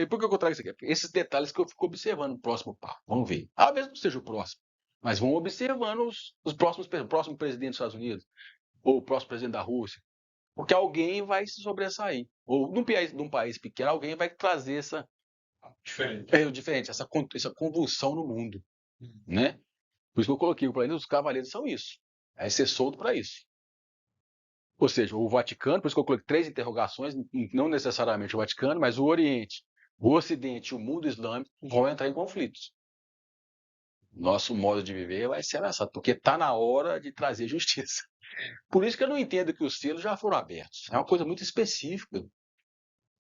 por que eu trago isso aqui? Esses detalhes que eu fico observando no próximo Papa. Vamos ver. Talvez não seja o próximo, mas vamos observando o próximo presidente dos Estados Unidos, ou o próximo presidente da Rússia. Porque alguém vai se sobressair. Ou num país pequeno, alguém vai trazer essa diferente, essa convulsão no mundo. Né? Por isso que eu coloquei o planeta dos cavaleiros são isso. É ser solto para isso. Ou seja, o Vaticano, por isso que eu coloquei 3 interrogações, não necessariamente o Vaticano, mas o Oriente, o Ocidente e o mundo islâmico vão entrar em conflitos. Nosso modo de viver vai ser ameaçado, porque está na hora de trazer justiça. Por isso que eu não entendo que os selos já foram abertos. É uma coisa muito específica.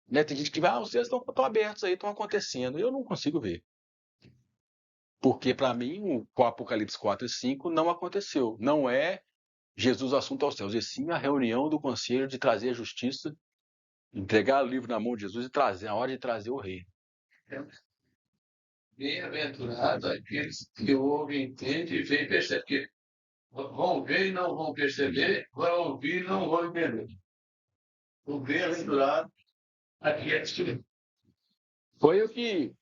Né? Tem gente que vai, os selos estão abertos aí, estão acontecendo. Eu não consigo ver. Porque, para mim, o Apocalipse 4 e 5 não aconteceu. Não é Jesus assunto aos céus, e sim a reunião do conselho de trazer a justiça, entregar o livro na mão de Jesus e trazer, a hora de trazer o rei. Bem-aventurado aqueles que ouvem, entendem e vêm perceber. Porque vão ver e não vão perceber, vão ouvir e não vão entender. O bem-aventurado aqueles que. Foi o que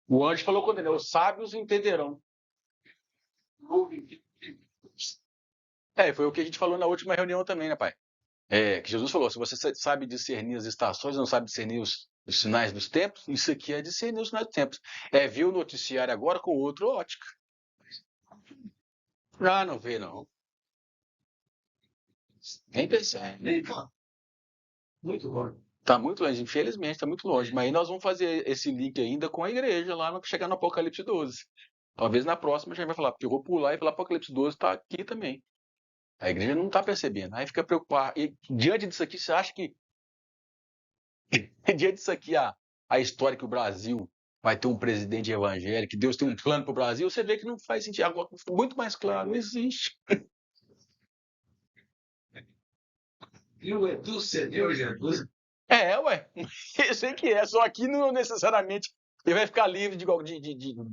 o anjo falou quando ele, os sábios entenderão. Foi o que a gente falou na última reunião também, né, pai? Que Jesus falou, se você sabe discernir as estações, não sabe discernir os sinais dos tempos, isso aqui é discernir os sinais dos tempos. Ver o noticiário agora com outra ótica. Não vê, não. Nem percebe. Muito bom. Está muito longe, infelizmente, está muito longe. Mas aí nós vamos fazer esse link ainda com a igreja, lá no chegar no Apocalipse 12. Talvez na próxima a gente vai falar, porque eu vou pular e falar Apocalipse 12 está aqui também. A igreja não está percebendo. Aí fica preocupado. E diante disso aqui, você acha que. Diante disso aqui, a história que o Brasil vai ter um presidente evangélico, que Deus tem um plano para o Brasil, você vê que não faz sentido. Agora, muito mais claro, não existe. E o Edu cedeu Jesus? Ué. Eu sei que é. Só aqui não necessariamente ele vai ficar livre de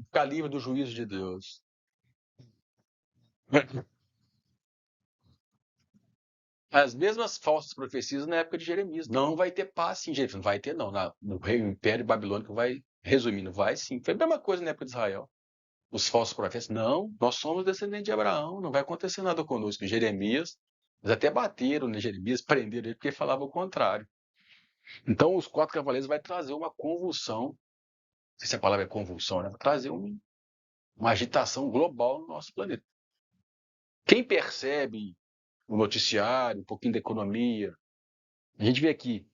ficar livre do juízo de Deus. As mesmas falsas profecias na época de Jeremias. Não vai ter paz, sim, gente. Não vai ter, não. No reino Império Babilônico vai, resumindo, vai sim. Foi a mesma coisa na época de Israel. Os falsos profetas, não, nós somos descendentes de Abraão, não vai acontecer nada conosco. Jeremias, eles até bateram em Jeremias, prenderam ele porque falava o contrário. Então, os 4 cavaleiros vai trazer uma convulsão, não sei se a palavra é convulsão, né? Vai trazer uma agitação global no nosso planeta. Quem percebe o noticiário, um pouquinho da economia, a gente vê aqui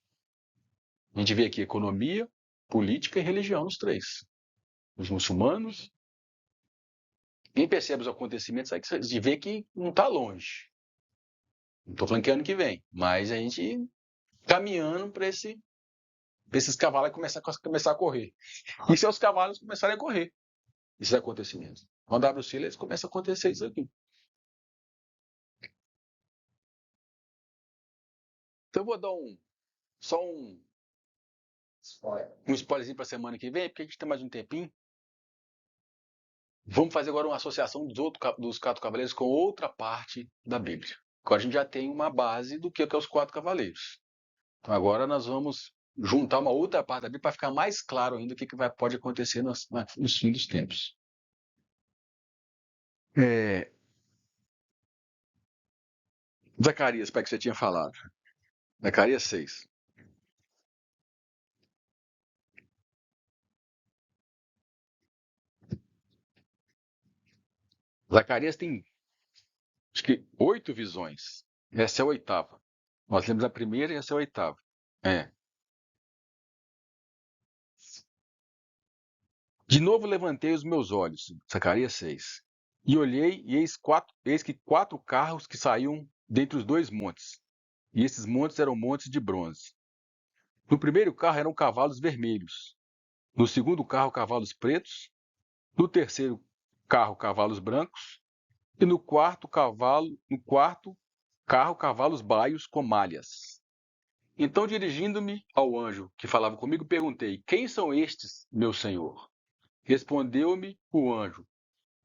economia, política e religião nos 3. Os muçulmanos, quem percebe os acontecimentos, aí que vê que não está longe. Não estou falando que é ano que vem, mas a gente caminhando para esses cavalos começar a correr. E se os cavalos começarem a correr, esses acontecimentos. Quando abre o selo, eles começam a acontecer isso aqui. Então eu vou dar só um spoilerzinho para a semana que vem, porque a gente tem mais um tempinho. Vamos fazer agora uma associação dos 4 cavaleiros com outra parte da Bíblia. Agora a gente já tem uma base do que é os 4 cavaleiros. Então agora nós vamos juntar uma outra parte da Bíblia para ficar mais claro ainda o que pode acontecer nos fins dos tempos. Zacarias, para que você tinha falado. Zacarias 6. Zacarias tem, acho que, 8 visões. Essa é a 8ª. Nós lemos a primeira e essa é a 8ª. De novo levantei os meus olhos, Zacarias 6, e olhei, e eis que 4 carros que saíam dentre os 2 montes, e esses montes eram montes de bronze. No primeiro carro eram cavalos vermelhos, no segundo carro cavalos pretos, no terceiro carro cavalos brancos, e no quarto carro cavalos baios com malhas. Então, dirigindo-me ao anjo que falava comigo, perguntei: quem são estes, meu senhor? Respondeu-me o anjo: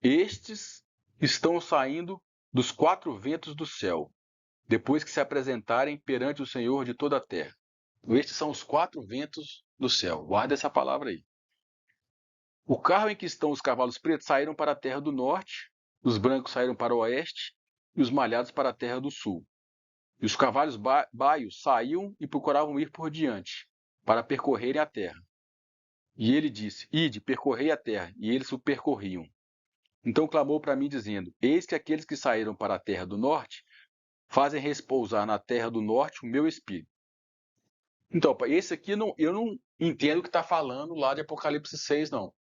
estes estão saindo dos 4 ventos do céu, depois que se apresentarem perante o Senhor de toda a terra. Estes são os 4 ventos do céu. Guarda essa palavra aí. O carro em que estão os cavalos pretos saíram para a terra do norte, os brancos saíram para o oeste e os malhados para a terra do sul. E os cavalos baios saíam e procuravam ir por diante, para percorrerem a terra. E ele disse: ide, percorrei a terra. E eles o percorriam. Então clamou para mim, dizendo: eis que aqueles que saíram para a terra do norte fazem repousar na terra do norte o meu espírito. Então, esse aqui eu não entendo o que está falando lá de Apocalipse 6, não.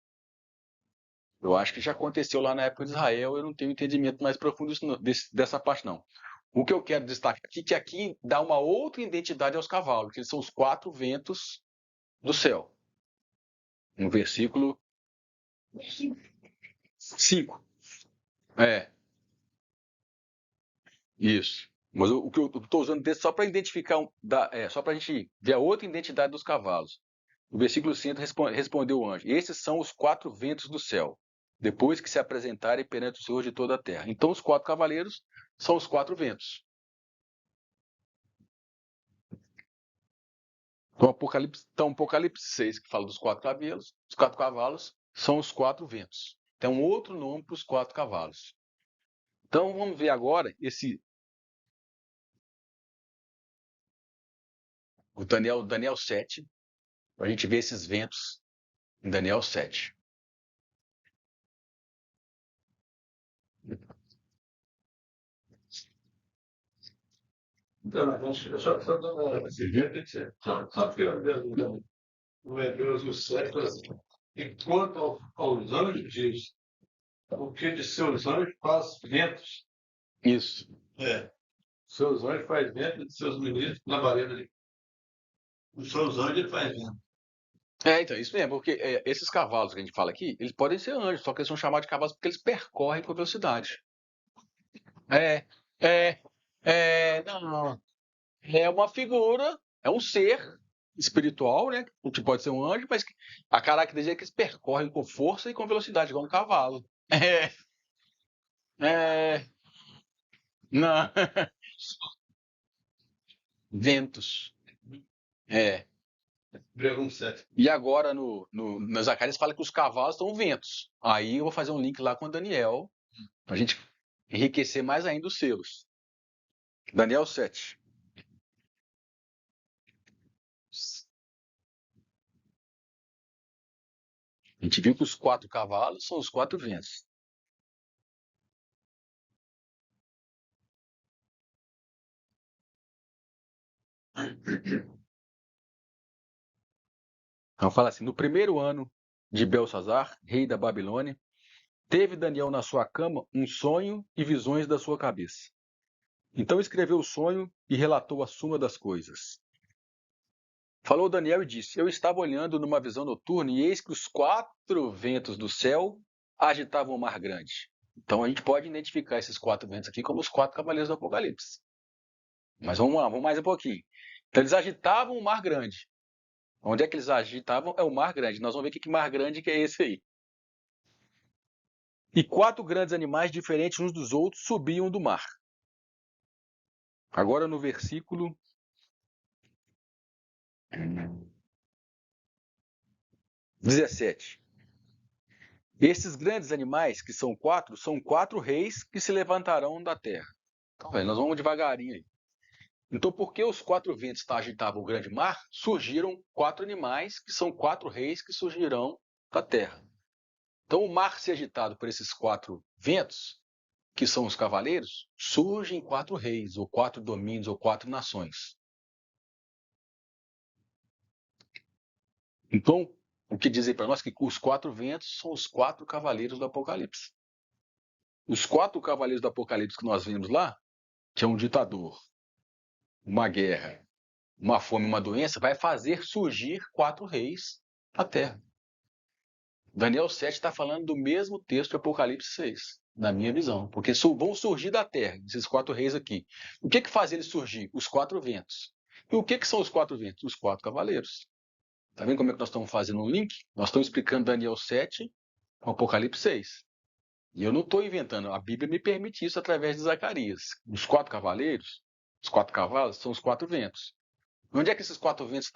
Eu acho que já aconteceu lá na época de Israel, eu não tenho entendimento mais profundo dessa parte, não. O que eu quero destacar aqui é que aqui dá uma outra identidade aos cavalos, que eles são os 4 ventos do céu. No versículo 5. Isso. Mas o que eu estou usando desse só para identificar, só para a gente ver a outra identidade dos cavalos. O versículo 5 respondeu o anjo: esses são os 4 ventos do céu, depois que se apresentarem perante o Senhor de toda a terra. Então os 4 cavaleiros são os 4 ventos. Então Apocalipse 6, que fala dos 4 cavalos, os 4 cavalos são os 4 ventos. Tem um outro nome para os 4 cavalos. Então vamos ver agora o Daniel 7, para a gente ver esses ventos em Daniel 7. Então, só dando uma só pegando no Hebreus 7, enquanto aos anjos diz, o que de seus anjos faz ventos. Isso. Seus anjos faz vento, de seus ministros labareda ali. Os seus anjos ele faz vento. Então, isso mesmo, porque esses cavalos que a gente fala aqui, eles podem ser anjos, só que eles são chamados de cavalos porque eles percorrem com velocidade. Não. É uma figura, é um ser espiritual, né? Que pode ser um anjo, mas a característica é que eles percorrem com força e com velocidade, igual um cavalo. Não. Ventos. Hebreus 7. E agora no Zacarias fala que os cavalos são ventos. Aí eu vou fazer um link lá com o Daniel, para a gente enriquecer mais ainda os selos. Daniel 7. A gente viu que os 4 cavalos são os 4 ventos. Então fala assim: no primeiro ano de Belsazar, rei da Babilônia, teve Daniel na sua cama um sonho e visões da sua cabeça. Então escreveu o sonho e relatou a suma das coisas. Falou Daniel e disse: eu estava olhando numa visão noturna e eis que os 4 ventos do céu agitavam o mar grande. Então a gente pode identificar esses 4 ventos aqui como os 4 cavaleiros do Apocalipse. Mas vamos lá, vamos mais um pouquinho. Então eles agitavam o mar grande. Onde é que eles agitavam? É o mar grande. Nós vamos ver que mar grande que é esse aí. E 4 grandes animais diferentes uns dos outros subiam do mar. Agora no versículo 17. Esses grandes animais, que são 4, são 4 reis que se levantarão da terra. Então, nós vamos devagarinho aí. Então, porque os 4 ventos agitavam o grande mar, surgiram 4 animais, que são 4 reis que surgirão da terra. Então, o mar se agitado por esses 4 ventos, que são os cavaleiros, surgem 4 reis, ou 4 domínios, ou 4 nações. Então, o que diz aí para nós é que os 4 ventos são os 4 cavaleiros do Apocalipse. Os 4 cavaleiros do Apocalipse que nós vimos lá, que é um ditador, uma guerra, uma fome, uma doença, vai fazer surgir 4 reis na terra. Daniel 7 está falando do mesmo texto de Apocalipse 6, na minha visão, porque vão surgir da terra, esses 4 reis aqui. O que faz eles surgir? Os 4 ventos. E o que são os 4 ventos? Os 4 cavaleiros. Está vendo como é que nós estamos fazendo um link? Nós estamos explicando Daniel 7 com Apocalipse 6. E eu não estou inventando, a Bíblia me permite isso através de Zacarias. Os 4 cavaleiros, os 4 cavalos, são os 4 ventos. Onde é que esses 4 ventos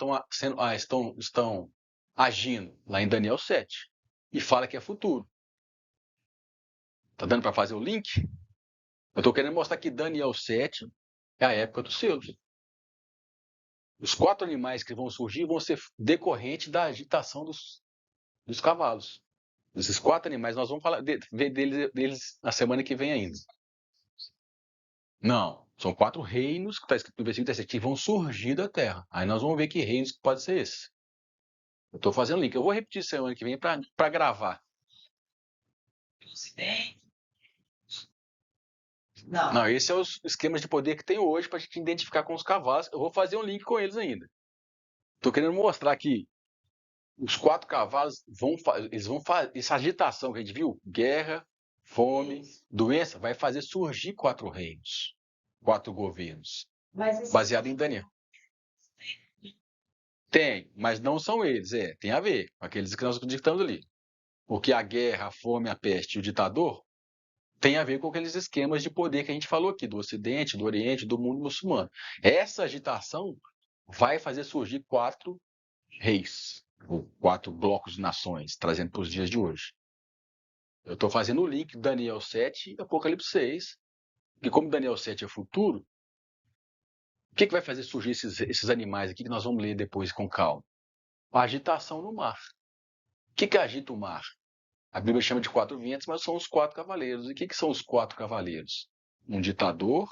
estão agindo? Lá em Daniel 7. E fala que é futuro. Está dando para fazer o link? Eu estou querendo mostrar que Daniel 7 é a época dos selos. Os 4 animais que vão surgir vão ser decorrentes da agitação dos cavalos. Esses 4 animais, nós vamos falar deles na semana que vem ainda. Não, são 4 reinos, que está escrito no versículo 17, que vão surgir da terra. Aí nós vamos ver que reinos que pode ser esse. Eu estou fazendo link. Eu vou repetir semana que vem para gravar. Não, esse é os esquemas de poder que tem hoje para a gente identificar com os cavalos. Eu vou fazer um link com eles ainda. Estou querendo mostrar que os 4 cavalos vão fazer essa agitação que a gente viu, guerra, fome, doença, vai fazer surgir 4 reinos, 4 governos, baseado em Daniel. Tem, mas não são eles, tem a ver com aqueles que nós dictamos ali. Porque a guerra, a fome, a peste e o ditador tem a ver com aqueles esquemas de poder que a gente falou aqui, do Ocidente, do Oriente, do mundo muçulmano. Essa agitação vai fazer surgir 4 reis, ou 4 blocos de nações, trazendo para os dias de hoje. Eu estou fazendo o link Daniel 7 e Apocalipse 6, e como Daniel 7 é futuro, o que vai fazer surgir esses animais aqui que nós vamos ler depois com calma? A agitação no mar. O que agita o mar? A Bíblia chama de 4 ventos, mas são os 4 cavaleiros. E o que são os 4 cavaleiros? Um ditador,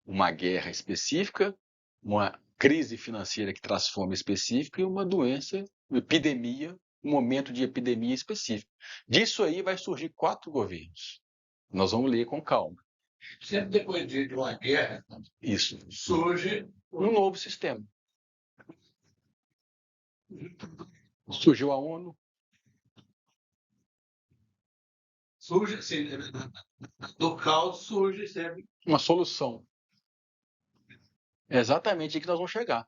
uma guerra específica, uma crise financeira que traz fome específica e uma doença, uma epidemia, um momento de epidemia específico. Disso aí vai surgir 4 governos. Nós vamos ler com calma. Sempre depois de uma guerra, Isso. surge Um novo sistema. Surgiu a ONU. Surge assim, do caos surge sempre Uma solução. É exatamente aí que nós vamos chegar.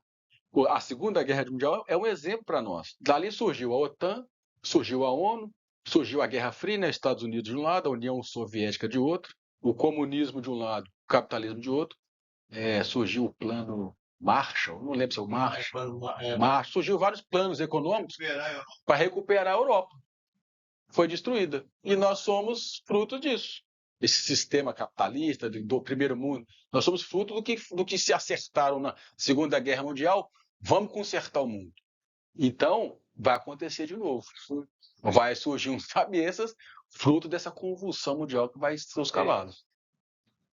A Segunda Guerra Mundial é um exemplo para nós. Dali surgiu a OTAN, surgiu a ONU, surgiu a Guerra Fria, né? Estados Unidos de um lado, a União Soviética de outro, o comunismo de um lado, o capitalismo de outro. Surgiu o plano Marshall, não lembro se é o Marshall. Surgiu vários planos econômicos para recuperar a Europa. Foi destruída. E nós somos fruto disso. Esse sistema capitalista do primeiro mundo, nós somos fruto do que se acertaram na Segunda Guerra Mundial. Vamos consertar o mundo. Então, vai acontecer de novo. Vai surgir uns cabeças, fruto dessa convulsão mundial que vai ser os cavalos.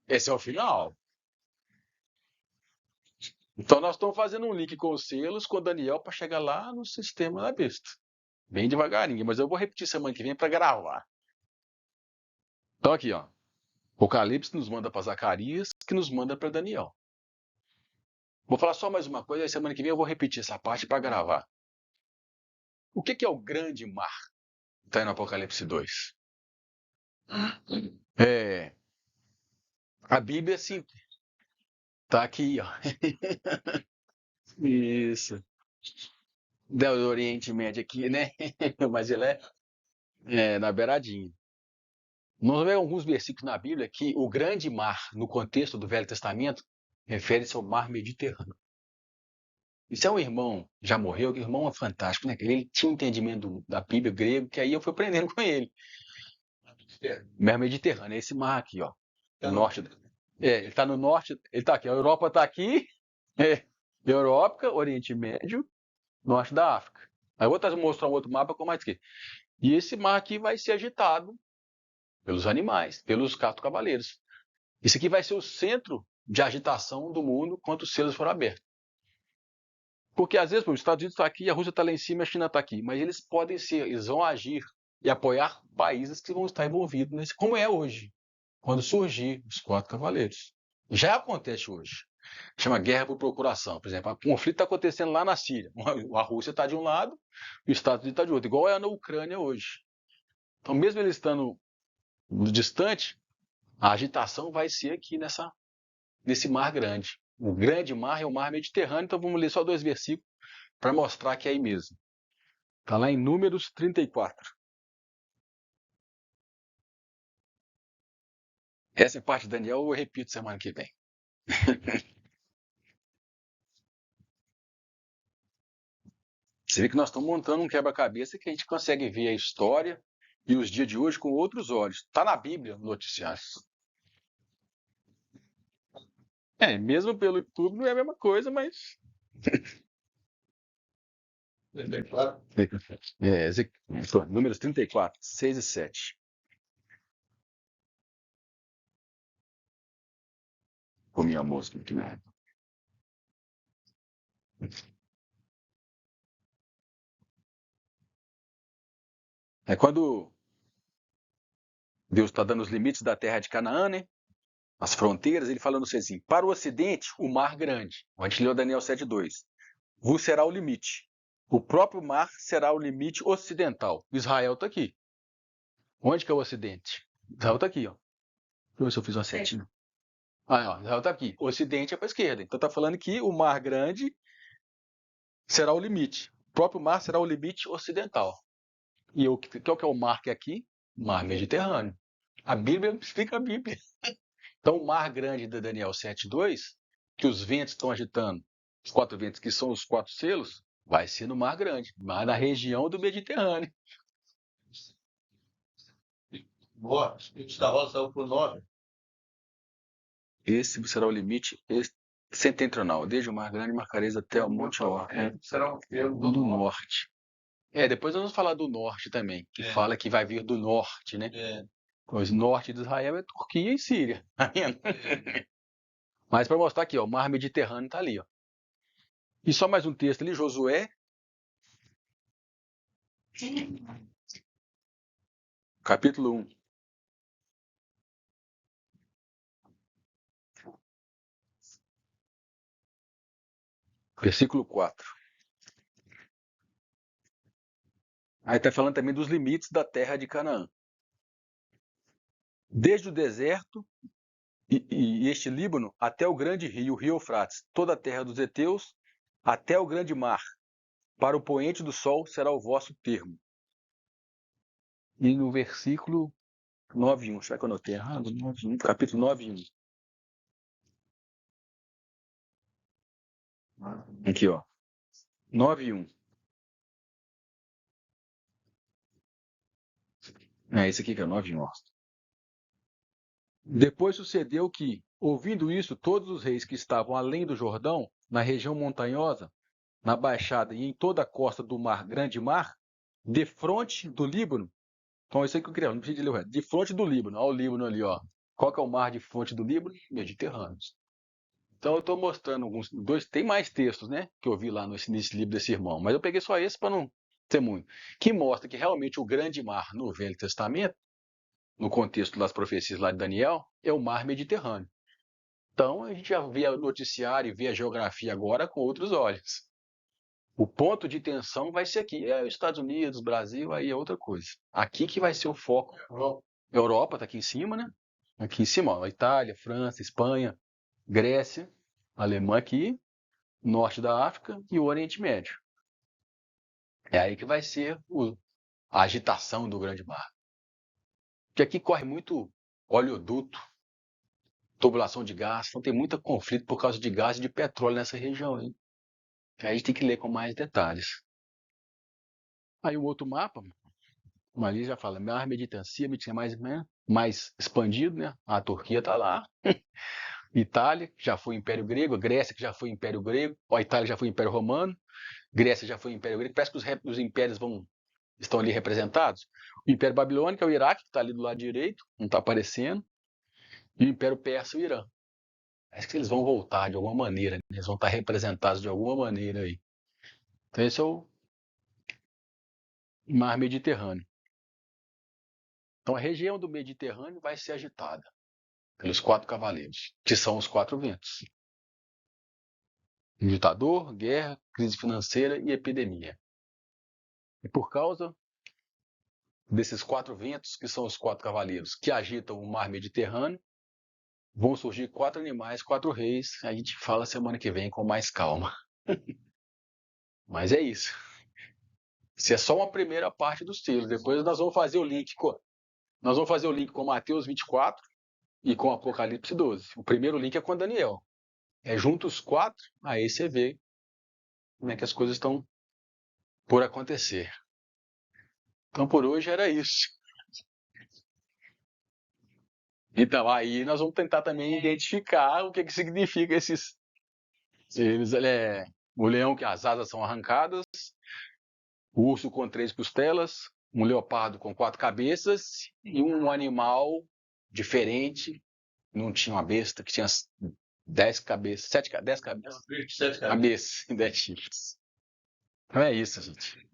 Esse é o final. Então, nós estamos fazendo um link com os selos, com o Daniel, para chegar lá no sistema da besta. Bem devagarinho, mas eu vou repetir semana que vem para gravar. Então, aqui, ó. Apocalipse nos manda para Zacarias, que nos manda para Daniel. Vou falar só mais uma coisa, aí semana que vem eu vou repetir essa parte para gravar. O que é o grande mar? Está aí no Apocalipse 2. A Bíblia, assim, tá aqui, ó. Isso. Do Oriente Médio aqui, né? Mas ele é na beiradinha. Nós vemos alguns versículos na Bíblia que o grande mar, no contexto do Velho Testamento, refere-se ao mar Mediterrâneo. Isso é um irmão, já morreu, que o irmão é fantástico, né? Ele tinha um entendimento da Bíblia grego, que aí eu fui aprendendo com ele. Mar Mediterrâneo, é esse mar aqui, ó. No norte. Ele está no norte, ele está aqui. A Europa está aqui, Europa, Oriente Médio, norte da África. Aí eu vou mostrar um outro mapa com mais aqui. E esse mar aqui vai ser agitado pelos animais, pelos cavaleiros. Isso aqui vai ser o centro de agitação do mundo quando os selos forem abertos. Porque às vezes os Estados Unidos está aqui, a Rússia está lá em cima, a China está aqui. Mas eles vão agir e apoiar países que vão estar envolvidos nesse, como é hoje, quando surgir os 4 cavaleiros. Já acontece hoje. Chama guerra por procuração. Por exemplo, o conflito está acontecendo lá na Síria. A Rússia está de um lado e os Estados Unidos está de outro, igual é na Ucrânia hoje. Então, mesmo eles estando distante, a agitação vai ser aqui nesse mar grande. O grande mar é o mar Mediterrâneo, então vamos ler só 2 versículos para mostrar que é aí mesmo. Está lá em Números 34. Essa parte de Daniel eu repito semana que vem. Você vê que nós estamos montando um quebra-cabeça que a gente consegue ver a história e os dias de hoje com outros olhos. Está na Bíblia, no noticiário. Mesmo pelo YouTube não é a mesma coisa, mas... 34. Números 34, 6 e 7. Comi a mosca aqui, né? É quando Deus está dando os limites da terra de Canaã, né? As fronteiras, ele falando assim, para o ocidente, o mar grande. A gente leu Daniel 7:2. Vos será o limite. O próprio mar será o limite ocidental. Israel está aqui. Onde que é o ocidente? Israel está aqui, ó. Deixa eu ver se eu fiz uma setinha. Ó, Israel está aqui. O ocidente é para a esquerda. Então está falando que o mar grande será o limite. O próprio mar será o limite ocidental. E qual que é o mar que é aqui? Mar Mediterrâneo. A Bíblia explica a Bíblia. Então, o mar grande de Daniel 7:2, que os ventos estão agitando, os 4 ventos que são os 4 selos, vai ser no mar grande, mas na região do Mediterrâneo. Norte. O da roça saiu para o norte. Esse será o limite setentrional. Desde o mar grande marcareis até o Monte Or. Será um termo Do norte. Depois nós vamos falar do norte também, que fala que vai vir do norte, né? Pois norte de Israel é Turquia e Síria. Tá vendo? Mas para mostrar aqui, ó, o mar Mediterrâneo está ali, ó. E só mais um texto ali, Josué, capítulo 1. Versículo 4. Aí está falando também dos limites da terra de Canaã. Desde o deserto e este Líbano até o grande rio, o rio Eufrates, toda a terra dos heteus, até o grande mar. Para o poente do sol será o vosso termo. E no versículo 9:1, será que eu anotei errado? 9:1, capítulo 9:1. Aqui, ó. 9:1. Esse aqui que é 9:1, ó. Depois sucedeu que, ouvindo isso, todos os reis que estavam além do Jordão, na região montanhosa, na baixada e em toda a costa do mar, grande mar, defronte do Líbano. Então, isso aí que eu queria, não precisa de ler o resto. Defronte do Líbano, olha o Líbano ali, ó. Qual que é o mar de fronte do Líbano? Mediterrâneo. Então, eu estou mostrando tem mais textos, né, que eu vi lá nesse livro desse irmão, mas eu peguei só esse para não ter muito, que mostra que realmente o grande mar no Velho Testamento, no contexto das profecias lá de Daniel, é o mar Mediterrâneo. Então, a gente já vê o noticiário e vê a geografia agora com outros olhos. O ponto de tensão vai ser aqui. Os Estados Unidos, Brasil, aí é outra coisa. Aqui que vai ser o foco. Europa está aqui em cima, né? Aqui em cima, ó, Itália, França, Espanha, Grécia, Alemanha aqui, norte da África e o Oriente Médio. É aí que vai ser a agitação do grande mar. Porque aqui corre muito oleoduto, tubulação de gás, então tem muito conflito por causa de gás e de petróleo nessa região aí. Aí a gente tem que ler com mais detalhes. Aí o outro mapa, ali já fala, Mar Mediterrâneo, mais expandido, né? A Turquia está lá. Itália, que já foi Império Grego, a Grécia, que já foi Império Grego, a Itália já foi Império Romano, Grécia já foi Império Grego. Parece que os impérios estão ali representados. O Império Babilônico é o Iraque, que está ali do lado direito, não está aparecendo. E o Império Persa, o Irã. Parece que eles vão voltar de alguma maneira, né? Eles vão estar representados de alguma maneira aí. Então esse é o Mar Mediterrâneo. Então a região do Mediterrâneo vai ser agitada pelos 4 cavaleiros, que são os 4 ventos. Ditador, guerra, crise financeira e epidemia. E por causa desses 4 ventos, que são os 4 cavaleiros, que agitam o mar Mediterrâneo, vão surgir 4 animais, 4 reis. A gente fala semana que vem com mais calma. Mas é isso. Isso é só uma primeira parte dos selos. Depois nós vamos fazer o link com Mateus 24 e com Apocalipse 12. O primeiro link é com Daniel. É junto os 4, aí você vê como é que as coisas estão por acontecer. Então por hoje era isso. Então aí nós vamos tentar também identificar o que significa o leão que as asas são arrancadas, o urso com 3 costelas, um leopardo com 4 cabeças e um animal diferente. Não tinha uma besta que tinha 10 cabeças, 10 cabeças. É um bicho de 7 cabeças. Cabeças e 10 chifres. Então é isso, gente.